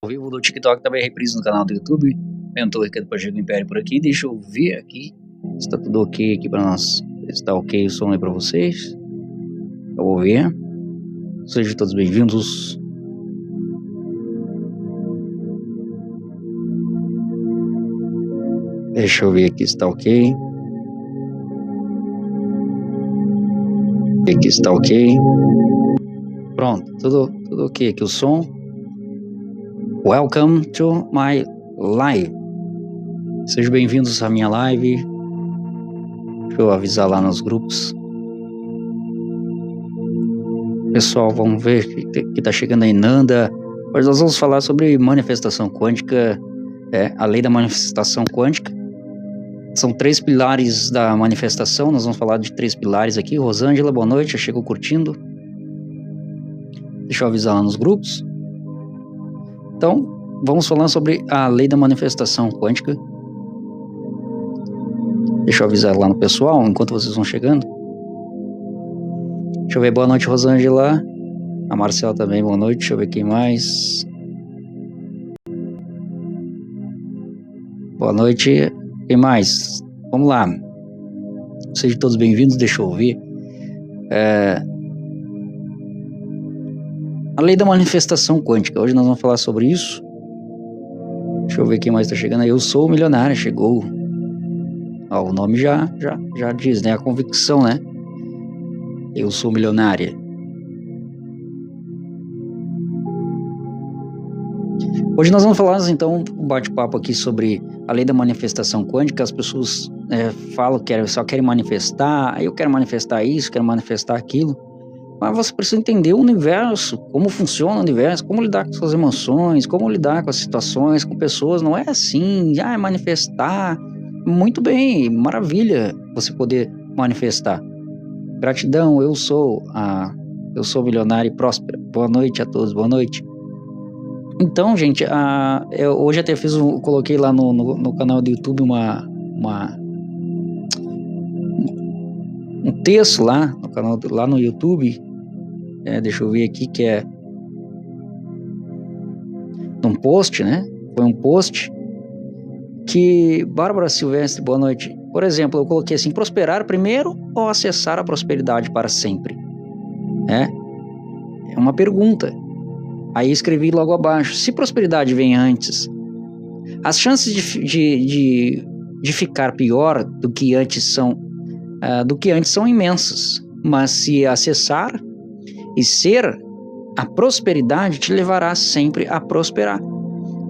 Ao vivo do TikTok, também reprise no canal do YouTube. Mentor Ricardo Pacheco Império por aqui. Deixa eu ver aqui se tá tudo ok aqui pra nós. Se tá ok o som aí pra vocês. Eu vou ver. Sejam todos bem-vindos. Deixa eu ver aqui se tá ok. Aqui está ok. Pronto, tudo ok aqui o som. Welcome to my live. Sejam bem-vindos à minha live. Deixa eu avisar lá nos grupos. Pessoal, vamos ver que tá chegando aí Nanda. Hoje nós vamos falar sobre manifestação quântica, a lei da manifestação quântica. São 3 pilares da manifestação. Nós vamos falar de 3 pilares aqui. Rosângela, boa noite, já chegou curtindo. Deixa eu avisar lá nos grupos. Então, vamos falar sobre a lei da manifestação quântica. Deixa eu avisar lá no pessoal, enquanto vocês vão chegando. Deixa eu ver, boa noite, Rosângela. A Marcela também, boa noite. Deixa eu ver quem mais. Boa noite. Quem mais? Vamos lá. Sejam todos bem-vindos, deixa eu ver. A lei da manifestação quântica. Hoje nós vamos falar sobre isso. Deixa eu ver quem mais está chegando aí. Eu sou milionária, chegou. Ó, o nome já diz, né? A convicção, né? Eu sou milionária. Hoje nós vamos falar, então, um bate-papo aqui sobre a lei da manifestação quântica. As pessoas falam que só querem manifestar, eu quero manifestar isso, quero manifestar aquilo. Mas você precisa entender o universo, como funciona o universo, como lidar com suas emoções, como lidar com as situações, com pessoas. Não é assim, manifestar. Muito bem, maravilha você poder manifestar. Gratidão, eu sou milionária e próspera. Boa noite a todos, boa noite. Então, gente, eu hoje até coloquei lá no canal do YouTube um texto lá no canal, lá no YouTube. Deixa eu ver aqui, que é um post, né? Foi um post que Bárbara Silvestre, boa noite. Por exemplo, eu coloquei assim: prosperar primeiro ou acessar a prosperidade para sempre? É uma pergunta. Aí escrevi logo abaixo: se prosperidade vem antes, as chances de ficar pior do que antes são imensas. Mas se acessar e ser, a prosperidade te levará sempre a prosperar.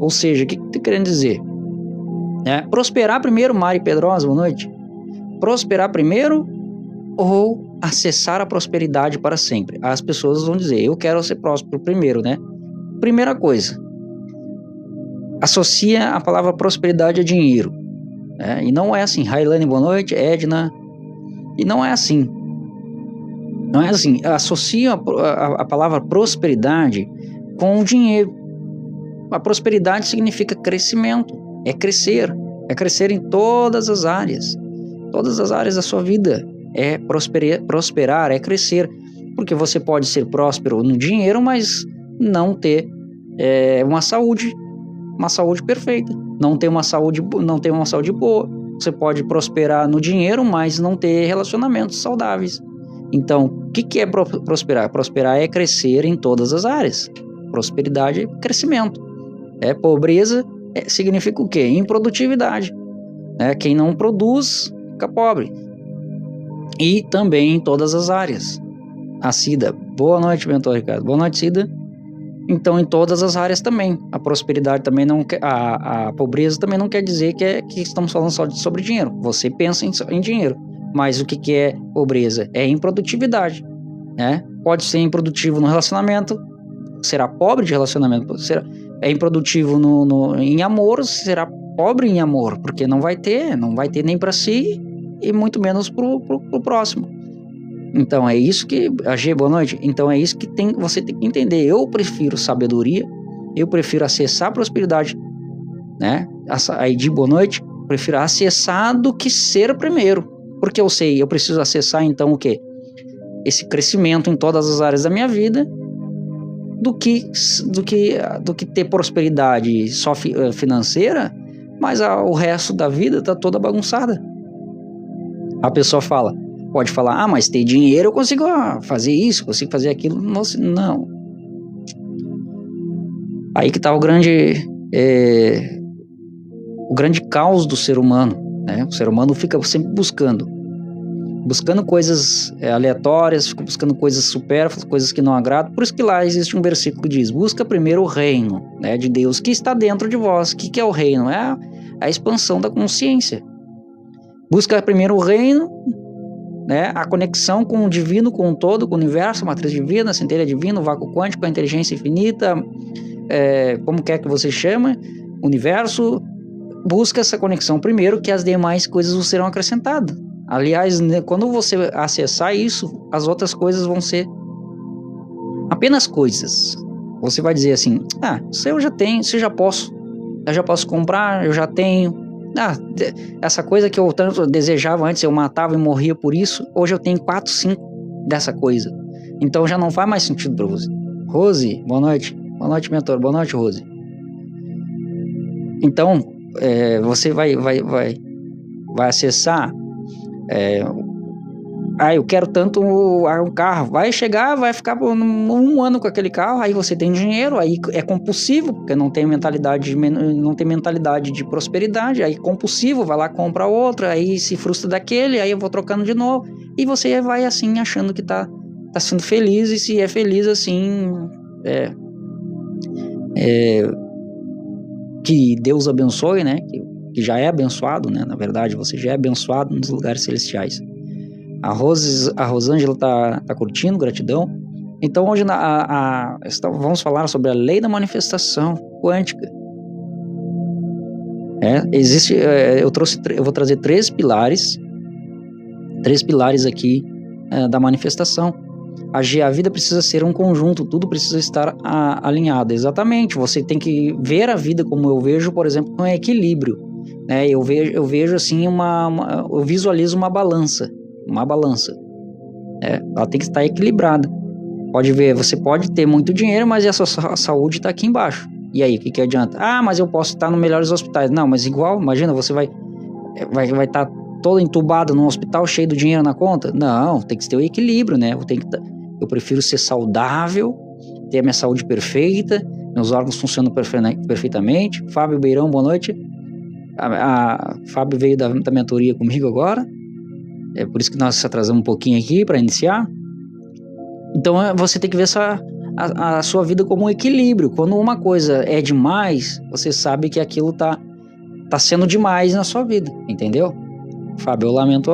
Ou seja, o que estou querendo dizer? Prosperar primeiro, Mari Pedrosa, boa noite. Prosperar primeiro ou acessar a prosperidade para sempre? As pessoas vão dizer: eu quero ser próspero primeiro, né? Primeira coisa, associa a palavra prosperidade a dinheiro. E não é assim. Railane, boa noite. Edna. E não é assim. Não é assim. Associa a palavra prosperidade com o dinheiro. A prosperidade significa crescimento. É crescer em todas as áreas da sua vida. É prosperar, é crescer, porque você pode ser próspero no dinheiro, mas não ter uma saúde perfeita, não ter uma saúde boa. Você pode prosperar no dinheiro, mas não ter relacionamentos saudáveis. Então, o que é prosperar? Prosperar é crescer em todas as áreas. Prosperidade é crescimento. Pobreza significa o quê? Improdutividade. Quem não produz fica pobre. E também em todas as áreas. A Cida, boa noite, mentor Ricardo. Boa noite, Cida. Então, em todas as áreas também. A prosperidade também não quer, a pobreza também não quer dizer que estamos falando só sobre dinheiro. Você pensa em dinheiro. Mas o que é pobreza? É improdutividade. Pode ser improdutivo no relacionamento, será pobre de relacionamento. É improdutivo em amor, será pobre em amor, porque não vai ter nem para si e muito menos pro próximo. Então é isso que... AG, boa noite. Então é isso que você tem que entender. Eu prefiro sabedoria, eu prefiro acessar a prosperidade, Aí de boa noite, prefiro acessar do que ser primeiro. Porque eu preciso acessar então o quê? Esse crescimento em todas as áreas da minha vida, do que ter prosperidade só financeira, mas o resto da vida tá toda bagunçada. A pessoa pode falar, mas ter dinheiro eu consigo fazer isso, consigo fazer aquilo. Nossa, não. Aí que tá o grande caos do ser humano, né? O ser humano fica sempre buscando coisas aleatórias, fica buscando coisas supérfluas, coisas que não agradam. Por isso que lá existe um versículo que diz: busca primeiro o reino, né, de Deus que está dentro de vós. O que é o reino? É a expansão da consciência. Busca primeiro o reino, né, a conexão com o divino, com o todo, com o universo, a matriz divina, a centelha divina, o vácuo quântico, a inteligência infinita, como quer que você chame, universo. Busca essa conexão primeiro, que as demais coisas vos serão acrescentadas. Aliás, quando você acessar isso, as outras coisas vão ser apenas coisas. Você vai dizer assim, isso eu já tenho, isso eu já posso comprar, eu já tenho. Essa coisa que eu tanto desejava antes, eu matava e morria por isso, hoje eu tenho 4, 5 dessa coisa. Então já não faz mais sentido para você. Rose, boa noite. Boa noite, mentor. Boa noite, Rose. Então, você vai acessar. Eu quero tanto um carro. Vai chegar, vai ficar um ano com aquele carro. Aí você tem dinheiro, aí é compulsivo, porque não tem mentalidade de prosperidade. Aí compulsivo, vai lá, compra outro, aí se frustra daquele, aí eu vou trocando de novo. E você vai assim, achando que tá sendo feliz, e se é feliz assim, que Deus abençoe, né? Que já é abençoado, né? Na verdade, você já é abençoado nos lugares celestiais. A Rosângela tá curtindo, gratidão. Então hoje vamos falar sobre a lei da manifestação quântica. Eu vou trazer 3 pilares aqui da manifestação. A vida precisa ser um conjunto, tudo precisa estar alinhado. Exatamente, você tem que ver a vida como eu vejo, por exemplo, com equilíbrio. Eu vejo assim eu visualizo uma balança. Ela tem que estar equilibrada. Pode ver, você pode ter muito dinheiro, mas a sua saúde está aqui embaixo. E aí, o que adianta? Mas eu posso estar nos melhores hospitais. Não, mas igual, imagina, você vai estar todo entubado num hospital cheio de dinheiro na conta? Não, tem que ter o equilíbrio, né? Eu prefiro ser saudável, ter a minha saúde perfeita, meus órgãos funcionam perfeitamente. Fábio Beirão, boa noite. A Fábio veio da mentoria comigo agora. É por isso que nós se atrasamos um pouquinho aqui para iniciar. Então você tem que ver a sua vida como um equilíbrio. Quando uma coisa é demais, você sabe que aquilo tá sendo demais na sua vida, entendeu? Fábio, eu lamento.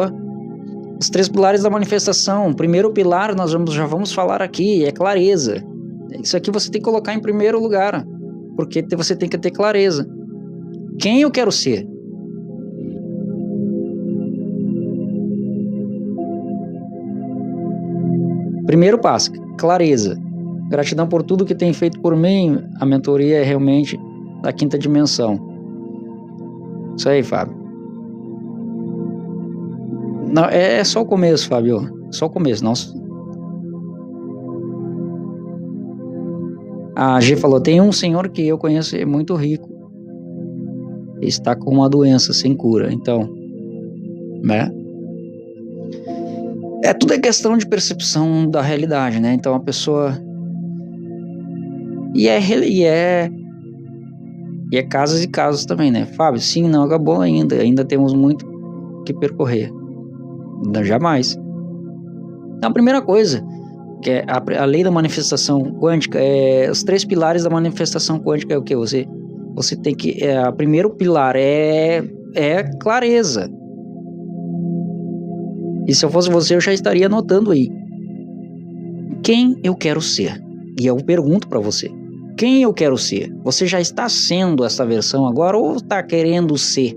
Os 3 pilares da manifestação. O primeiro pilar nós já vamos falar aqui, é clareza. Isso aqui você tem que colocar em primeiro lugar, porque você tem que ter clareza. Quem eu quero ser? Primeiro passo, clareza. Gratidão por tudo que tem feito por mim. A mentoria é realmente da 5ª dimensão. Isso aí, Fábio. Não, é só o começo, Fábio. Só o começo. A G falou, tem um senhor que eu conheço, é muito rico. Está com uma doença sem cura. Então, né? Tudo é questão de percepção da realidade, né? Então a pessoa... E é casos e casos também, né? Fábio, sim, não acabou ainda temos muito que percorrer. Jamais. Então a primeira coisa, que é a lei da manifestação quântica, os 3 pilares da manifestação quântica é o que? Você tem que... o primeiro pilar é clareza. E se eu fosse você, eu já estaria anotando aí. Quem eu quero ser? E eu pergunto para você. Quem eu quero ser? Você já está sendo essa versão agora ou está querendo ser?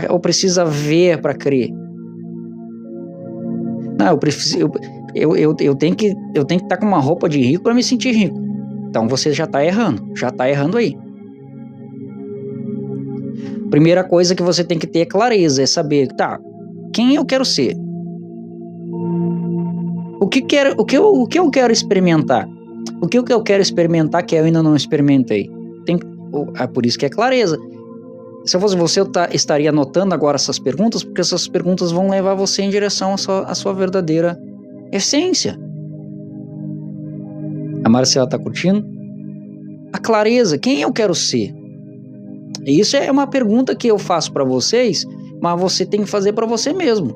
Ou precisa ver para crer? Não, eu tenho que estar com uma roupa de rico para me sentir rico. Então você já está errando aí. Primeira coisa que você tem que ter clareza é saber, quem eu quero ser? O que eu quero experimentar? O que eu quero experimentar que eu ainda não experimentei? É por isso que é clareza. Se eu fosse você, eu estaria anotando agora essas perguntas, porque essas perguntas vão levar você em direção à sua verdadeira essência. A Marcela está curtindo? A clareza, quem eu quero ser? Isso é uma pergunta que eu faço para vocês, mas você tem que fazer para você mesmo.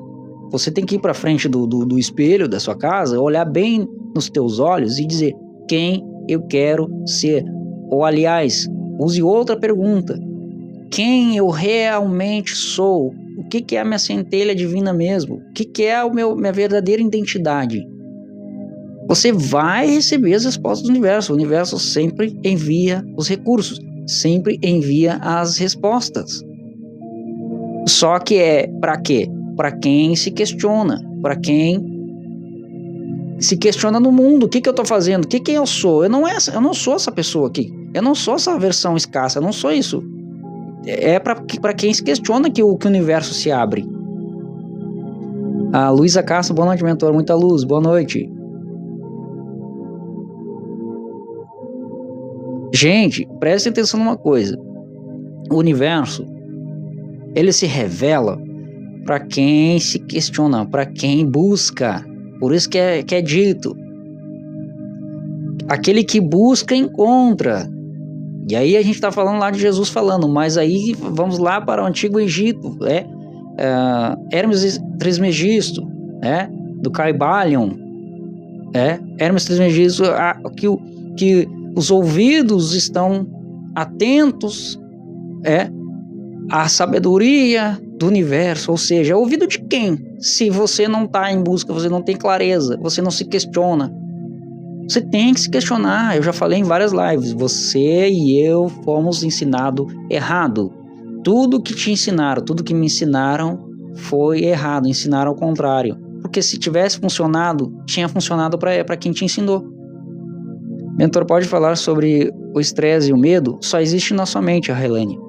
Você tem que ir para frente do espelho da sua casa, olhar bem nos teus olhos e dizer quem eu quero ser. Ou, aliás, use outra pergunta. Quem eu realmente sou? O que é a minha centelha divina mesmo? O que é minha verdadeira identidade? Você vai receber as respostas do universo. O universo sempre envia os recursos, sempre envia as respostas. Só que é para quê? Para quem se questiona, para quem se questiona no mundo. O que eu estou fazendo? Quem eu sou? Eu não sou essa pessoa aqui. Eu não sou essa versão escassa. Eu não sou isso. É para quem se questiona que o universo se abre. A Luísa Castro, boa noite, mentor. Muita luz, boa noite. Gente, prestem atenção numa coisa. O universo, ele se revela para quem se questiona, para quem busca. Por isso que é dito. Aquele que busca, encontra. E aí a gente está falando lá de Jesus falando, mas aí vamos lá para o Antigo Egito, Hermes Trismegisto, do Caibalion, Hermes Trismegisto, que os ouvidos estão atentos, à sabedoria do universo, ou seja, ouvido de quem? Se você não está em busca, você não tem clareza, você não se questiona. Você tem que se questionar. Eu já falei em várias lives. Você e eu fomos ensinados errado. Tudo que te ensinaram, tudo que me ensinaram foi errado. Ensinaram ao contrário. Porque se tivesse funcionado, tinha funcionado para quem te ensinou. Mentor, pode falar sobre o estresse e o medo? Só existe na sua mente, Railane.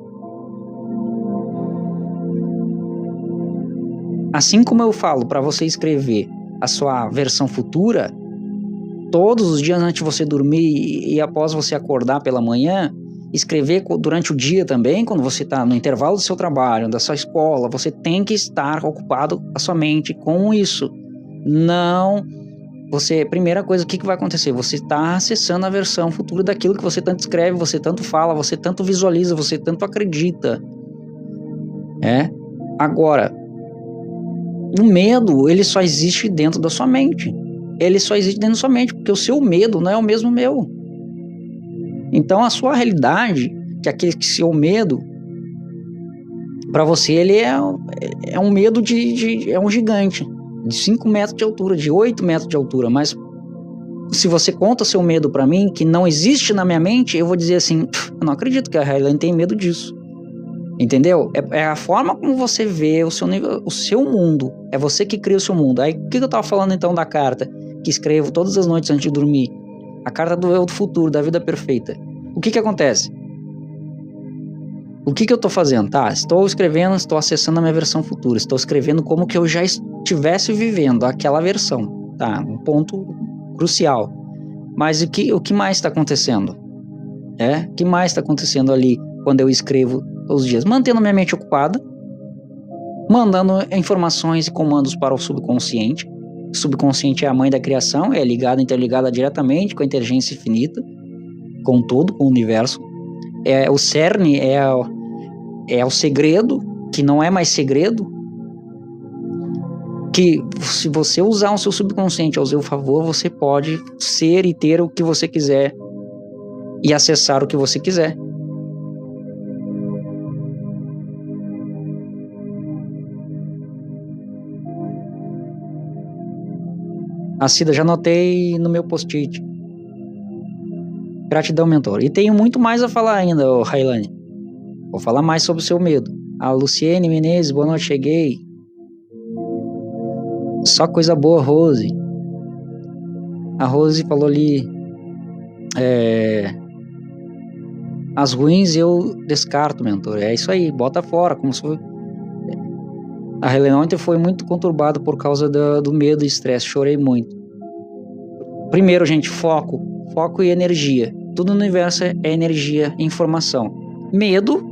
Assim como eu falo para você escrever a sua versão futura, todos os dias antes de você dormir e após você acordar pela manhã, escrever durante o dia também, quando você está no intervalo do seu trabalho, da sua escola, você tem que estar ocupado a sua mente com isso. Não, primeira coisa, o que vai acontecer? Você está acessando a versão futura daquilo que você tanto escreve, você tanto fala, você tanto visualiza, você tanto acredita. Agora, o medo, ele só existe dentro da sua mente. Ele só existe dentro da sua mente, porque o seu medo não é o mesmo meu. Então a sua realidade, que aquele seu medo, para você ele é um medo é um gigante, de 5 metros de altura, de 8 metros de altura, mas se você conta seu medo para mim, que não existe na minha mente, eu vou dizer assim, eu não acredito que a Railane tem medo disso. Entendeu? É a forma como você vê o seu mundo. É você que cria o seu mundo. Aí, o que eu tava falando então da carta que escrevo todas as noites antes de dormir? A carta do eu do futuro, da vida perfeita. O que acontece? O que eu tô fazendo? Tá, estou escrevendo, estou acessando a minha versão futura. Estou escrevendo como que eu já estivesse vivendo aquela versão. Tá, um ponto crucial. Mas o que mais está acontecendo? O que mais está acontecendo ali quando eu escrevo todos os dias? Mantendo minha mente ocupada, mandando informações e comandos para o subconsciente. O subconsciente é a mãe da criação, é interligada diretamente com a inteligência infinita, com todo, com o universo. O cerne, é o segredo, que não é mais segredo, que se você usar o seu subconsciente ao seu favor, você pode ser e ter o que você quiser e acessar o que você quiser. A Cida, já anotei no meu post-it. Gratidão, mentor. E tenho muito mais a falar ainda, Railane. Vou falar mais sobre o seu medo. A Luciene Menezes, boa noite, cheguei. Só coisa boa, Rose. A Rose falou ali, as ruins eu descarto, mentor. É isso aí, bota fora, como se fosse... A Helena ontem foi muito conturbada por causa do medo e estresse, chorei muito. Primeiro, gente, foco foco e energia. Tudo no universo é energia e informação. Medo,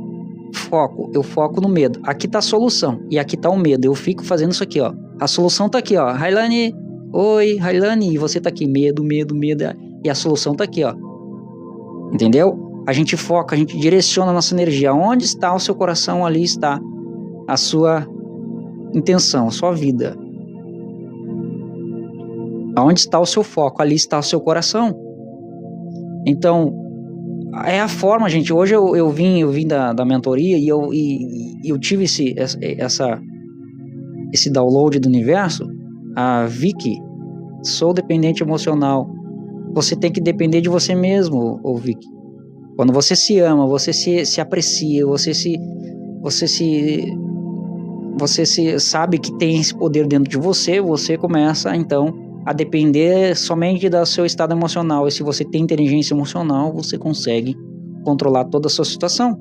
foco. Eu foco no medo. Aqui tá a solução e aqui tá o medo. Eu fico fazendo isso aqui, ó. A solução tá aqui, ó. Railane, oi, Railane. E você tá aqui, medo, medo, medo. E a solução tá aqui, ó. Entendeu? A gente foca, a gente direciona a nossa energia. Onde está o seu coração, ali está a sua intenção, a sua vida. Onde está o seu foco, ali está o seu coração. Então, é a forma, gente. Hoje eu vim da mentoria e eu tive esse download do universo. A Vicky, sou dependente emocional. Você tem que depender de você mesmo, Vicky. Quando você se ama, você se aprecia, você sabe que tem esse poder dentro de você, você começa então a depender somente do seu estado emocional. E se você tem inteligência emocional, você consegue controlar toda a sua situação.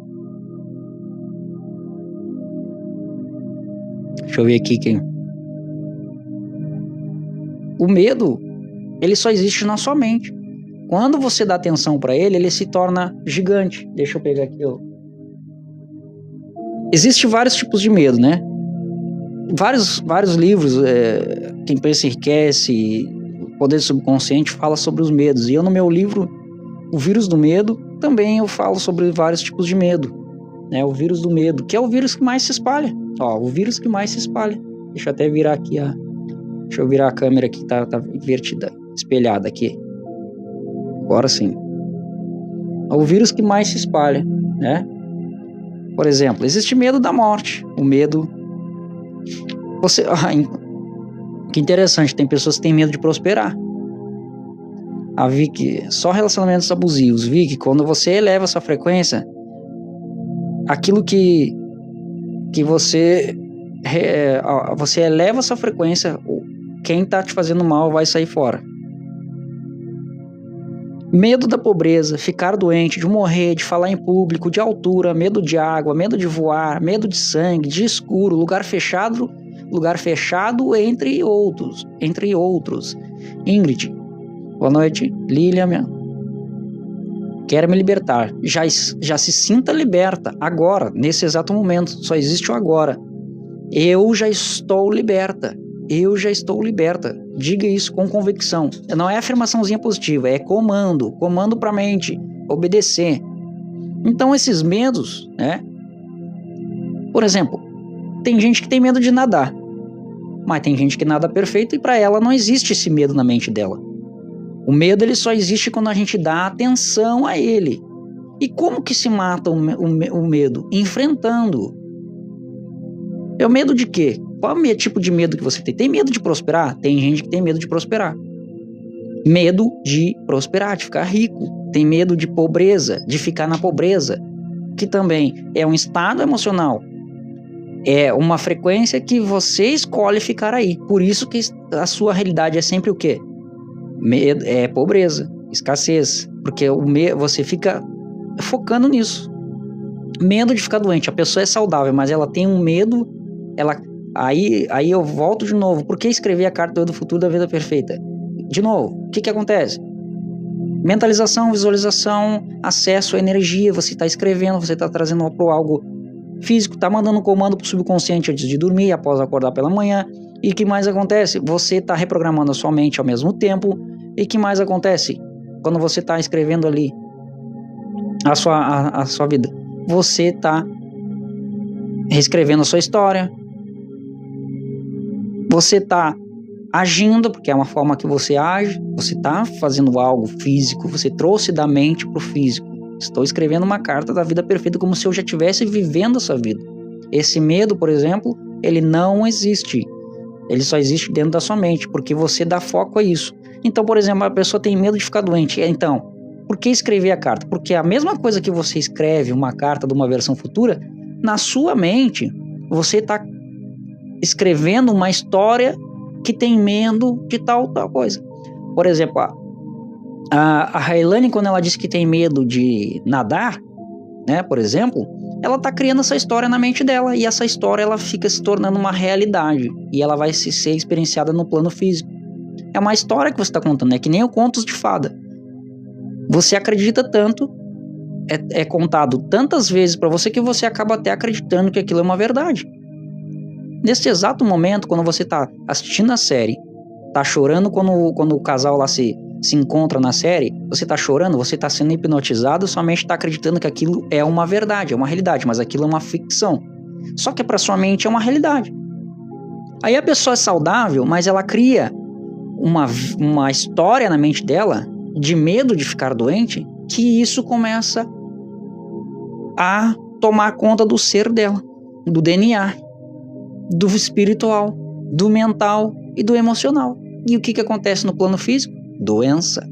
Deixa eu ver aqui quem. O medo, ele só existe na sua mente. Quando você dá atenção para ele, ele se torna gigante. Deixa eu pegar aqui, ó. Existem vários tipos de medo, né? Vários livros, Quem Pensa Enriquece, O Poder Subconsciente, fala sobre os medos. E eu, no meu livro, O Vírus do Medo, também eu falo sobre vários tipos de medo. Né? O vírus do medo, que é o vírus que mais se espalha. Ó, o vírus que mais se espalha. Deixa eu até virar aqui Deixa eu virar a câmera aqui, tá invertida, espelhada aqui. Agora sim. É o vírus que mais se espalha, né? Por exemplo, existe medo da morte. O medo... Que interessante, tem pessoas que têm medo de prosperar. A Vicky, só relacionamentos abusivos. Vicky, quando você eleva essa frequência, aquilo que você eleva essa frequência, quem tá te fazendo mal vai sair fora. Medo da pobreza, ficar doente, de morrer, de falar em público, de altura, medo de água, medo de voar, medo de sangue, de escuro, lugar fechado, entre outros. Ingrid, boa noite. Lilian, quero me libertar. Já se sinta liberta, agora, nesse exato momento, só existe o agora. Eu já estou liberta. Diga isso com convicção. Não é afirmaçãozinha positiva, é comando para a mente, obedecer. Então esses medos, né? Por exemplo, tem gente que tem medo de nadar, mas tem gente que nada perfeito e para ela não existe esse medo na mente dela. O medo, ele só existe quando a gente dá atenção a ele. E como que se mata o medo? Enfrentando. É o medo de quê? Qual é o tipo de medo que você tem? Tem medo de prosperar? Tem gente que tem medo de prosperar. Medo de prosperar, de ficar rico. Tem medo de pobreza, de ficar na pobreza, que também é um estado emocional. É uma frequência que você escolhe ficar aí. Por isso que a sua realidade é sempre o quê? Medo, pobreza, escassez. Porque você fica focando nisso. Medo de ficar doente. A pessoa é saudável, mas ela tem um medo. Aí eu volto de novo. Por que escrever a carta do futuro da vida perfeita? De novo, o que acontece? Mentalização, visualização, acesso à energia. Você está escrevendo, você está trazendo para algo físico, está mandando um comando para o subconsciente antes de dormir, após acordar pela manhã. E o que mais acontece? Você está reprogramando a sua mente ao mesmo tempo. E o que mais acontece? Quando você está escrevendo ali a sua vida, você está reescrevendo a sua história. Você está agindo, porque é uma forma que você age. Você está fazendo algo físico. Você trouxe da mente para o físico. Estou escrevendo uma carta da vida perfeita, como se eu já estivesse vivendo essa vida. Esse medo, por exemplo, ele não existe. Ele só existe dentro da sua mente, porque você dá foco a isso. Então, por exemplo, a pessoa tem medo de ficar doente. Então, por que escrever a carta? Porque a mesma coisa que você escreve uma carta de uma versão futura, na sua mente, você está escrevendo uma história que tem medo de tal coisa. Por exemplo, a Railane, quando ela diz que tem medo de nadar, né, por exemplo, ela está criando essa história na mente dela, e essa história ela fica se tornando uma realidade, e ela vai ser experienciada no plano físico. É uma história que você está contando, é que nem o Contos de Fada. Você acredita tanto, é contado tantas vezes para você que você acaba até acreditando que aquilo é uma verdade. Nesse exato momento, quando você tá assistindo a série, tá chorando quando o casal lá se encontra na série, você tá chorando, você tá sendo hipnotizado, sua mente tá acreditando que aquilo é uma verdade, é uma realidade, mas aquilo é uma ficção. Só que para sua mente é uma realidade. Aí a pessoa é saudável, mas ela cria uma história na mente dela de medo de ficar doente, que isso começa a tomar conta do ser dela, do DNA, do espiritual, do mental e do emocional. E o que acontece no plano físico? Doença.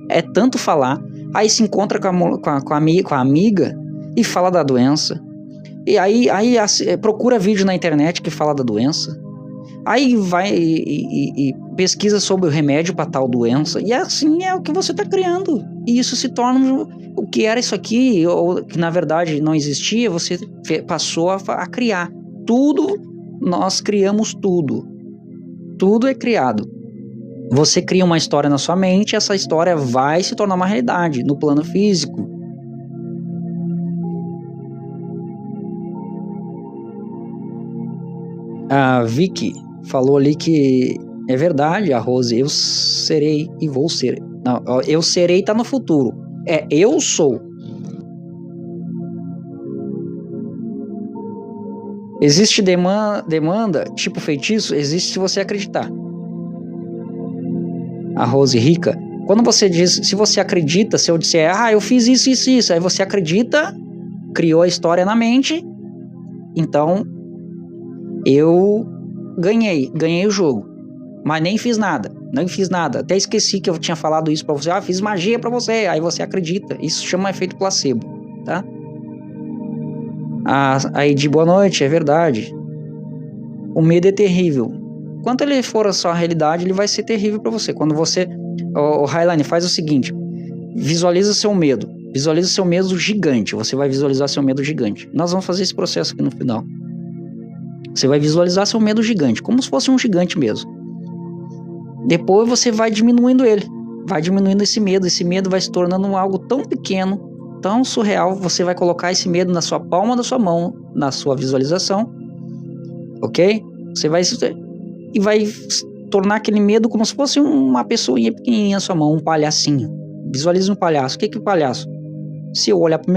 É tanto falar, aí se encontra com a amiga e fala da doença. E aí procura vídeo na internet que fala da doença. Aí vai e pesquisa sobre o remédio para tal doença. E assim é o que você está criando. E isso se torna o que era isso aqui, ou que na verdade não existia, você passou a criar. Tudo, nós criamos tudo. Tudo é criado. Você cria uma história na sua mente, essa história vai se tornar uma realidade no plano físico. A Vicky falou ali que é verdade, a Rose, eu serei e vou ser. Não, eu serei tá no futuro. É, eu sou. Existe demanda, tipo feitiço? Existe se você acreditar. A Rose rica, quando você diz, se você acredita, se eu disser, eu fiz isso, aí você acredita, criou a história na mente, então eu ganhei o jogo, mas nem fiz nada, até esqueci que eu tinha falado isso pra você, fiz magia pra você, aí você acredita, isso chama efeito placebo, tá? Aí de boa noite, é verdade, o medo é terrível, quando ele for a sua realidade, ele vai ser terrível pra você, quando você, o Highline, faz o seguinte, visualiza seu medo gigante, você vai visualizar seu medo gigante, nós vamos fazer esse processo aqui no final. Você vai visualizar seu medo gigante, como se fosse um gigante mesmo. Depois você vai diminuindo ele, vai diminuindo esse medo vai se tornando algo tão pequeno, tão surreal, você vai colocar esse medo na sua palma da sua mão, na sua visualização, ok? Você vai tornar aquele medo como se fosse uma pessoinha pequenininha na sua mão, um palhacinho. Visualize um palhaço. O que é o palhaço? Se eu olhar pro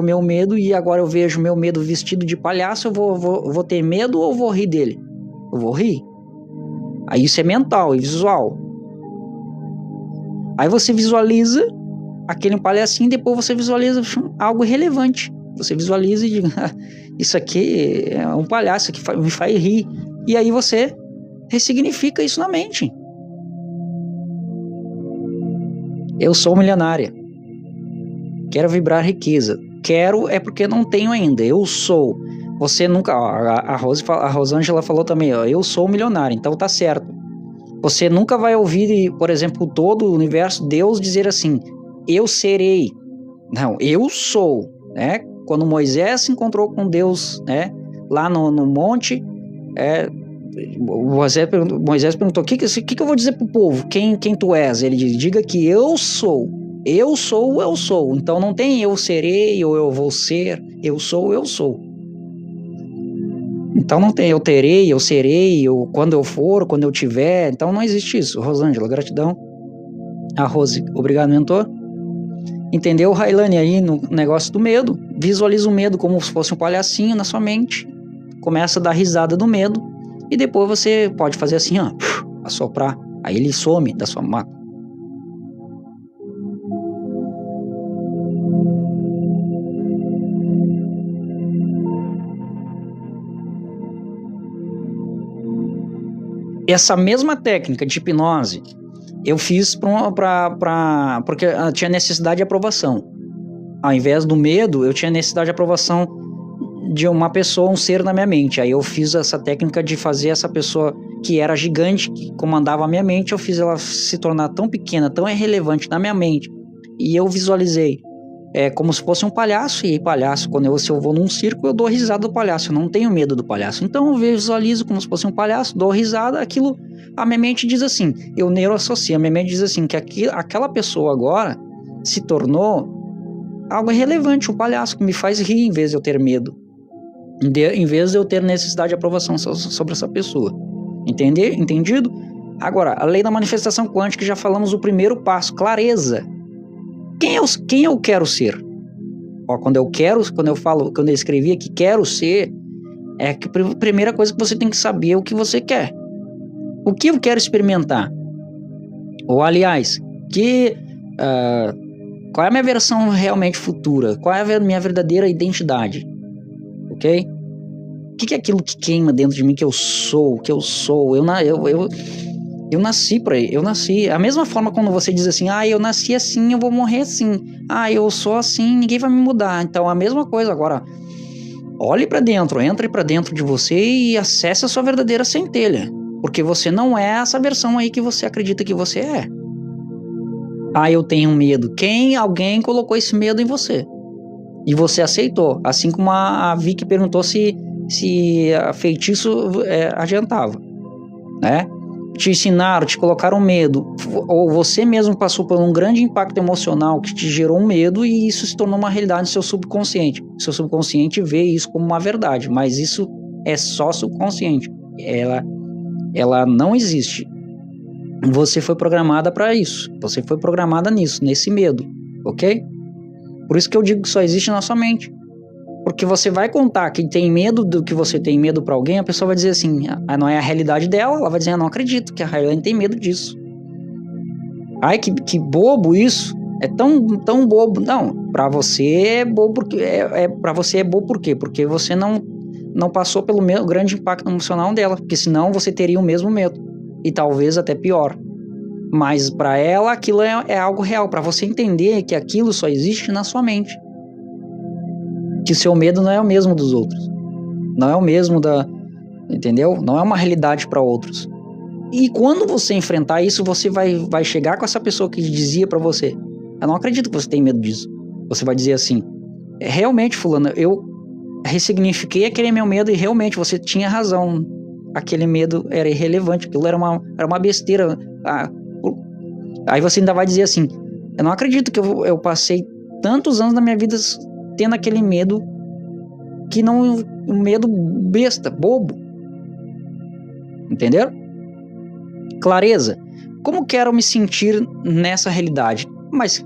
meu medo, e agora eu vejo meu medo vestido de palhaço, eu vou ter medo ou vou rir dele? Eu vou rir. Aí isso é mental e visual. Aí você visualiza aquele palhacinho, depois você visualiza algo irrelevante. Você visualiza e diz, isso aqui é um palhaço que me faz rir. E aí você ressignifica isso na mente. Eu sou milionária. Quero vibrar riqueza. Quero é porque não tenho ainda. Eu sou. Você nunca... A Rosângela falou também, eu sou milionário. Então tá certo. Você nunca vai ouvir, por exemplo, todo o universo, Deus dizer assim, eu serei. Não, eu sou. Né? Quando Moisés se encontrou com Deus, né? Lá no monte, Moisés perguntou, o que eu vou dizer pro povo? Quem tu és? Ele diz, diga que eu sou. Eu sou. Então não tem eu serei ou eu vou ser. Eu sou. Então não tem eu terei, eu serei, quando eu for, quando eu tiver. Então não existe isso. Rosângela, gratidão. A Rose, obrigado, mentor. Entendeu, Railane, aí no negócio do medo? Visualiza o medo como se fosse um palhacinho na sua mente. Começa a dar risada do medo. E depois você pode fazer assim, assoprar. Aí ele some da sua mata. Essa mesma técnica de hipnose eu fiz porque eu tinha necessidade de aprovação. Ao invés do medo, eu tinha necessidade de aprovação de uma pessoa, um ser na minha mente. Aí eu fiz essa técnica de fazer essa pessoa que era gigante, que comandava a minha mente, eu fiz ela se tornar tão pequena, tão irrelevante na minha mente. E eu visualizei é como se fosse um palhaço, e palhaço, se eu vou num circo, eu dou risada do palhaço, eu não tenho medo do palhaço. Então eu visualizo como se fosse um palhaço, dou risada, aquilo, a minha mente diz assim, eu neuroassocio, a minha mente diz assim, que aquela pessoa agora se tornou algo irrelevante, um palhaço que me faz rir em vez de eu ter medo, em vez de eu ter necessidade de aprovação sobre essa pessoa. Entendido? Agora, a lei da manifestação quântica, já falamos o primeiro passo, clareza. Quem eu quero ser? Ó, quando eu escrevi aqui quero ser, é a primeira coisa que você tem que saber o que você quer. O que eu quero experimentar? Ou, aliás, qual é a minha versão realmente futura? Qual é a minha verdadeira identidade? Ok? O que é aquilo que queima dentro de mim que eu sou? Eu nasci pra ele, eu nasci. A mesma forma quando você diz assim, eu nasci assim, eu vou morrer assim. Eu sou assim, ninguém vai me mudar. Então, a mesma coisa agora. Olhe pra dentro, entre pra dentro de você e acesse a sua verdadeira centelha. Porque você não é essa versão aí que você acredita que você é. Eu tenho medo. Alguém colocou esse medo em você. E você aceitou. Assim como a Vicky perguntou se feitiço adiantava. Né? Te ensinaram, te colocaram medo, ou você mesmo passou por um grande impacto emocional que te gerou um medo e isso se tornou uma realidade no seu subconsciente. Seu subconsciente vê isso como uma verdade, mas isso é só subconsciente. Ela não existe. Você foi programada para isso. Você foi programada nisso, nesse medo, ok? Por isso que eu digo que só existe na sua mente. Porque você vai contar que tem medo do que você tem medo pra alguém, a pessoa vai dizer assim, não é a realidade dela, ela vai dizer, não acredito que a Railane tem medo disso. Que bobo isso, é tão bobo. Não, pra você é bobo porque pra você é bobo por quê? Porque você não passou pelo grande impacto emocional dela, porque senão você teria o mesmo medo, e talvez até pior. Mas pra ela aquilo é algo real, pra você entender que aquilo só existe na sua mente. Que o seu medo não é o mesmo dos outros. Não é o mesmo entendeu? Não é uma realidade para outros. E quando você enfrentar isso, você vai chegar com essa pessoa que dizia para você, eu não acredito que você tem medo disso. Você vai dizer assim, realmente, fulano, eu ressignifiquei aquele meu medo e realmente você tinha razão. Aquele medo era irrelevante, aquilo era uma besteira. Aí você ainda vai dizer assim, eu não acredito que eu passei tantos anos da minha vida tendo aquele medo que não, um medo besta, bobo. Entenderam? Clareza. Como quero me sentir nessa realidade? Mas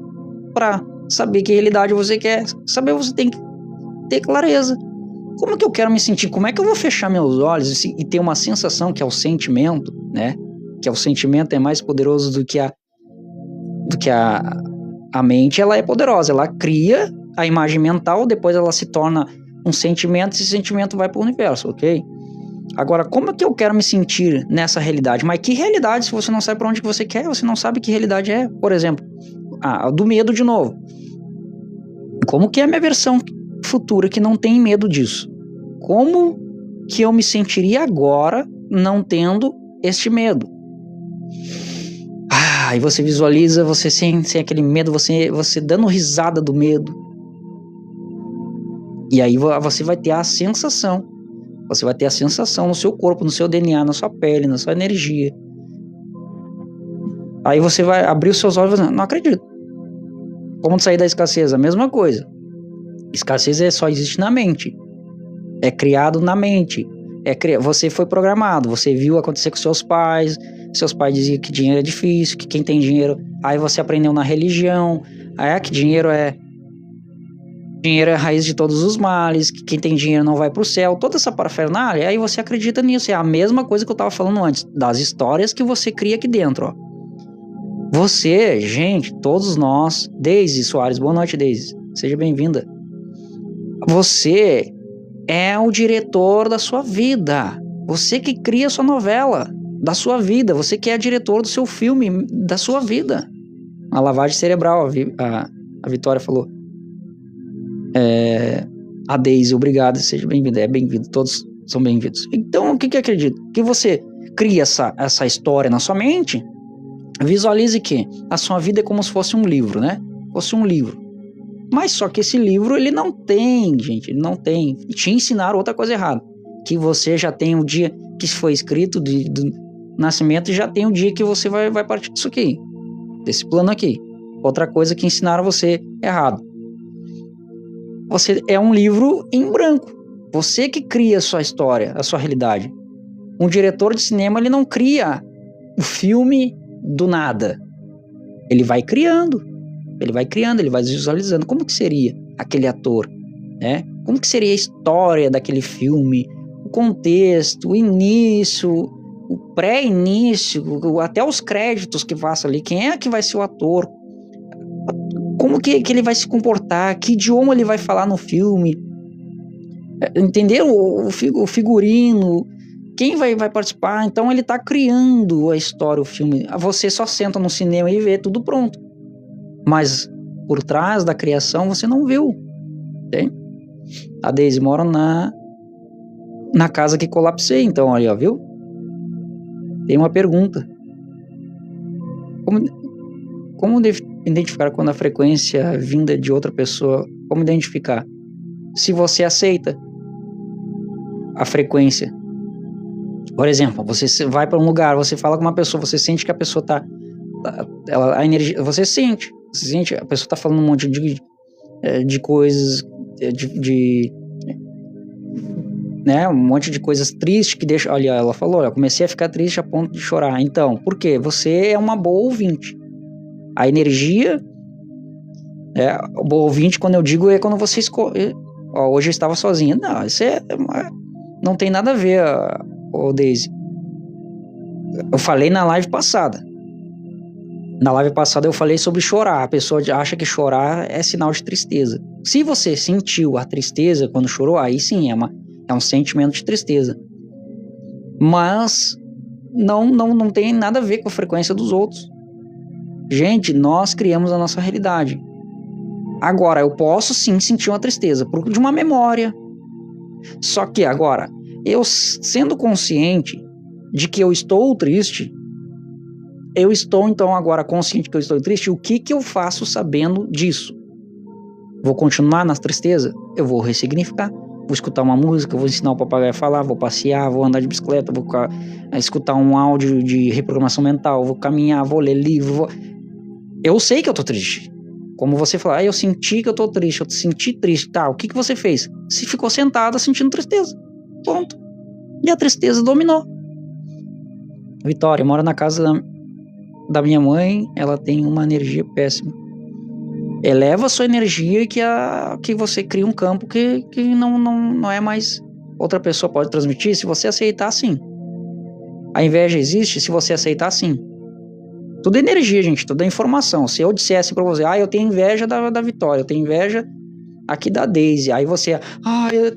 para saber que realidade você quer saber, você tem que ter clareza. Como que eu quero me sentir? Como é que eu vou fechar meus olhos e ter uma sensação que é o sentimento, né? Que o sentimento é mais poderoso do que a mente. Ela é poderosa, ela cria a imagem mental, depois ela se torna um sentimento, esse sentimento vai para o universo, ok? Agora, como é que eu quero me sentir nessa realidade? Mas que realidade se você não sabe para onde que você quer? Você não sabe que realidade é? Por exemplo, do medo de novo. Como que é a minha versão futura que não tem medo disso? Como que eu me sentiria agora não tendo este medo? E você visualiza, você sem aquele medo, você dando risada do medo. E aí você vai ter a sensação. Você vai ter a sensação no seu corpo, no seu DNA, na sua pele, na sua energia. Aí você vai abrir os seus olhos e vai dizer, não acredito. Como sair da escassez? A mesma coisa. Escassez só existe na mente. É criado na mente. Você foi programado, você viu acontecer com seus pais diziam que dinheiro é difícil, que quem tem dinheiro... Aí você aprendeu na religião, que dinheiro é a raiz de todos os males, que quem tem dinheiro não vai pro céu, toda essa parafernália, aí você acredita nisso. É a mesma coisa que eu tava falando antes, das histórias que você cria aqui dentro, ó. Você, gente, todos nós, Deise Soares, boa noite, Deise, seja bem-vinda. Você é o diretor da sua vida, você que cria a sua novela da sua vida, você que é diretor do seu filme, da sua vida. A lavagem cerebral, a Vitória falou. A Deise, obrigado, seja bem-vinda. É bem-vindo, todos são bem-vindos. Então, o que acredito? Que você cria essa história na sua mente, visualize que a sua vida é como se fosse um livro, né? Fosse um livro. Mas só que esse livro, ele não tem, gente, ele não tem. Te ensinaram outra coisa errada. Que você já tem o dia que foi escrito do nascimento e já tem o dia que você vai partir disso aqui. Desse plano aqui. Outra coisa que ensinaram você errado. Você é um livro em branco. Você que cria a sua história, a sua realidade. Um diretor de cinema, ele não cria o filme do nada. Ele vai criando, ele vai visualizando. Como que seria aquele ator, né? Como que seria a história daquele filme, o contexto, o início, o pré-início, até os créditos que passam ali. Quem é que vai ser o ator? Como que ele vai se comportar? Que idioma ele vai falar no filme? Entendeu? O figurino, quem vai participar? Então ele está criando a história, o filme. Você só senta no cinema e vê tudo pronto. Mas por trás da criação você não viu. Tem? A Daisy mora na casa que colapsei. Então, olha, viu? Tem uma pergunta. Como identificar quando a frequência vinda de outra pessoa? Como identificar? Se você aceita a frequência. Por exemplo, você vai para um lugar, você fala com uma pessoa, você sente que a pessoa a energia, você sente a pessoa tá falando um monte de coisas, né, um monte de coisas tristes que deixa, olha, ela falou, eu comecei a ficar triste a ponto de chorar. Então, por quê? Você é uma boa ouvinte. A energia, o bom ouvinte, quando eu digo, é quando você escolhe. Hoje eu estava sozinha. Não, isso não tem nada a ver, Daisy. Eu falei na live passada. Na live passada eu falei sobre chorar. A pessoa acha que chorar é sinal de tristeza. Se você sentiu a tristeza quando chorou, aí sim é um sentimento de tristeza. Mas não tem nada a ver com a frequência dos outros. Gente, nós criamos a nossa realidade. Agora, eu posso sim sentir uma tristeza de uma memória. Só que agora, eu sendo consciente de que eu estou triste, eu estou então agora consciente que eu estou triste, o que eu faço sabendo disso? Vou continuar na tristeza? Eu vou ressignificar. Vou escutar uma música, vou ensinar o papagaio a falar, vou passear, vou andar de bicicleta, vou escutar um áudio de reprogramação mental, vou caminhar, vou ler livro. Eu sei que eu tô triste. Como você falou, eu senti que eu tô triste, eu senti triste. Tá, o que você fez? Você ficou sentada sentindo tristeza. Ponto. E a tristeza dominou. Vitória, mora na casa da minha mãe, ela tem uma energia péssima. Eleva a sua energia que você cria um campo que não é mais outra pessoa pode transmitir, se você aceitar, sim. A inveja existe se você aceitar, sim. Tudo é energia, gente, tudo é informação. Se eu dissesse pra você, eu tenho inveja da Vitória, eu tenho inveja aqui da Daisy, aí você,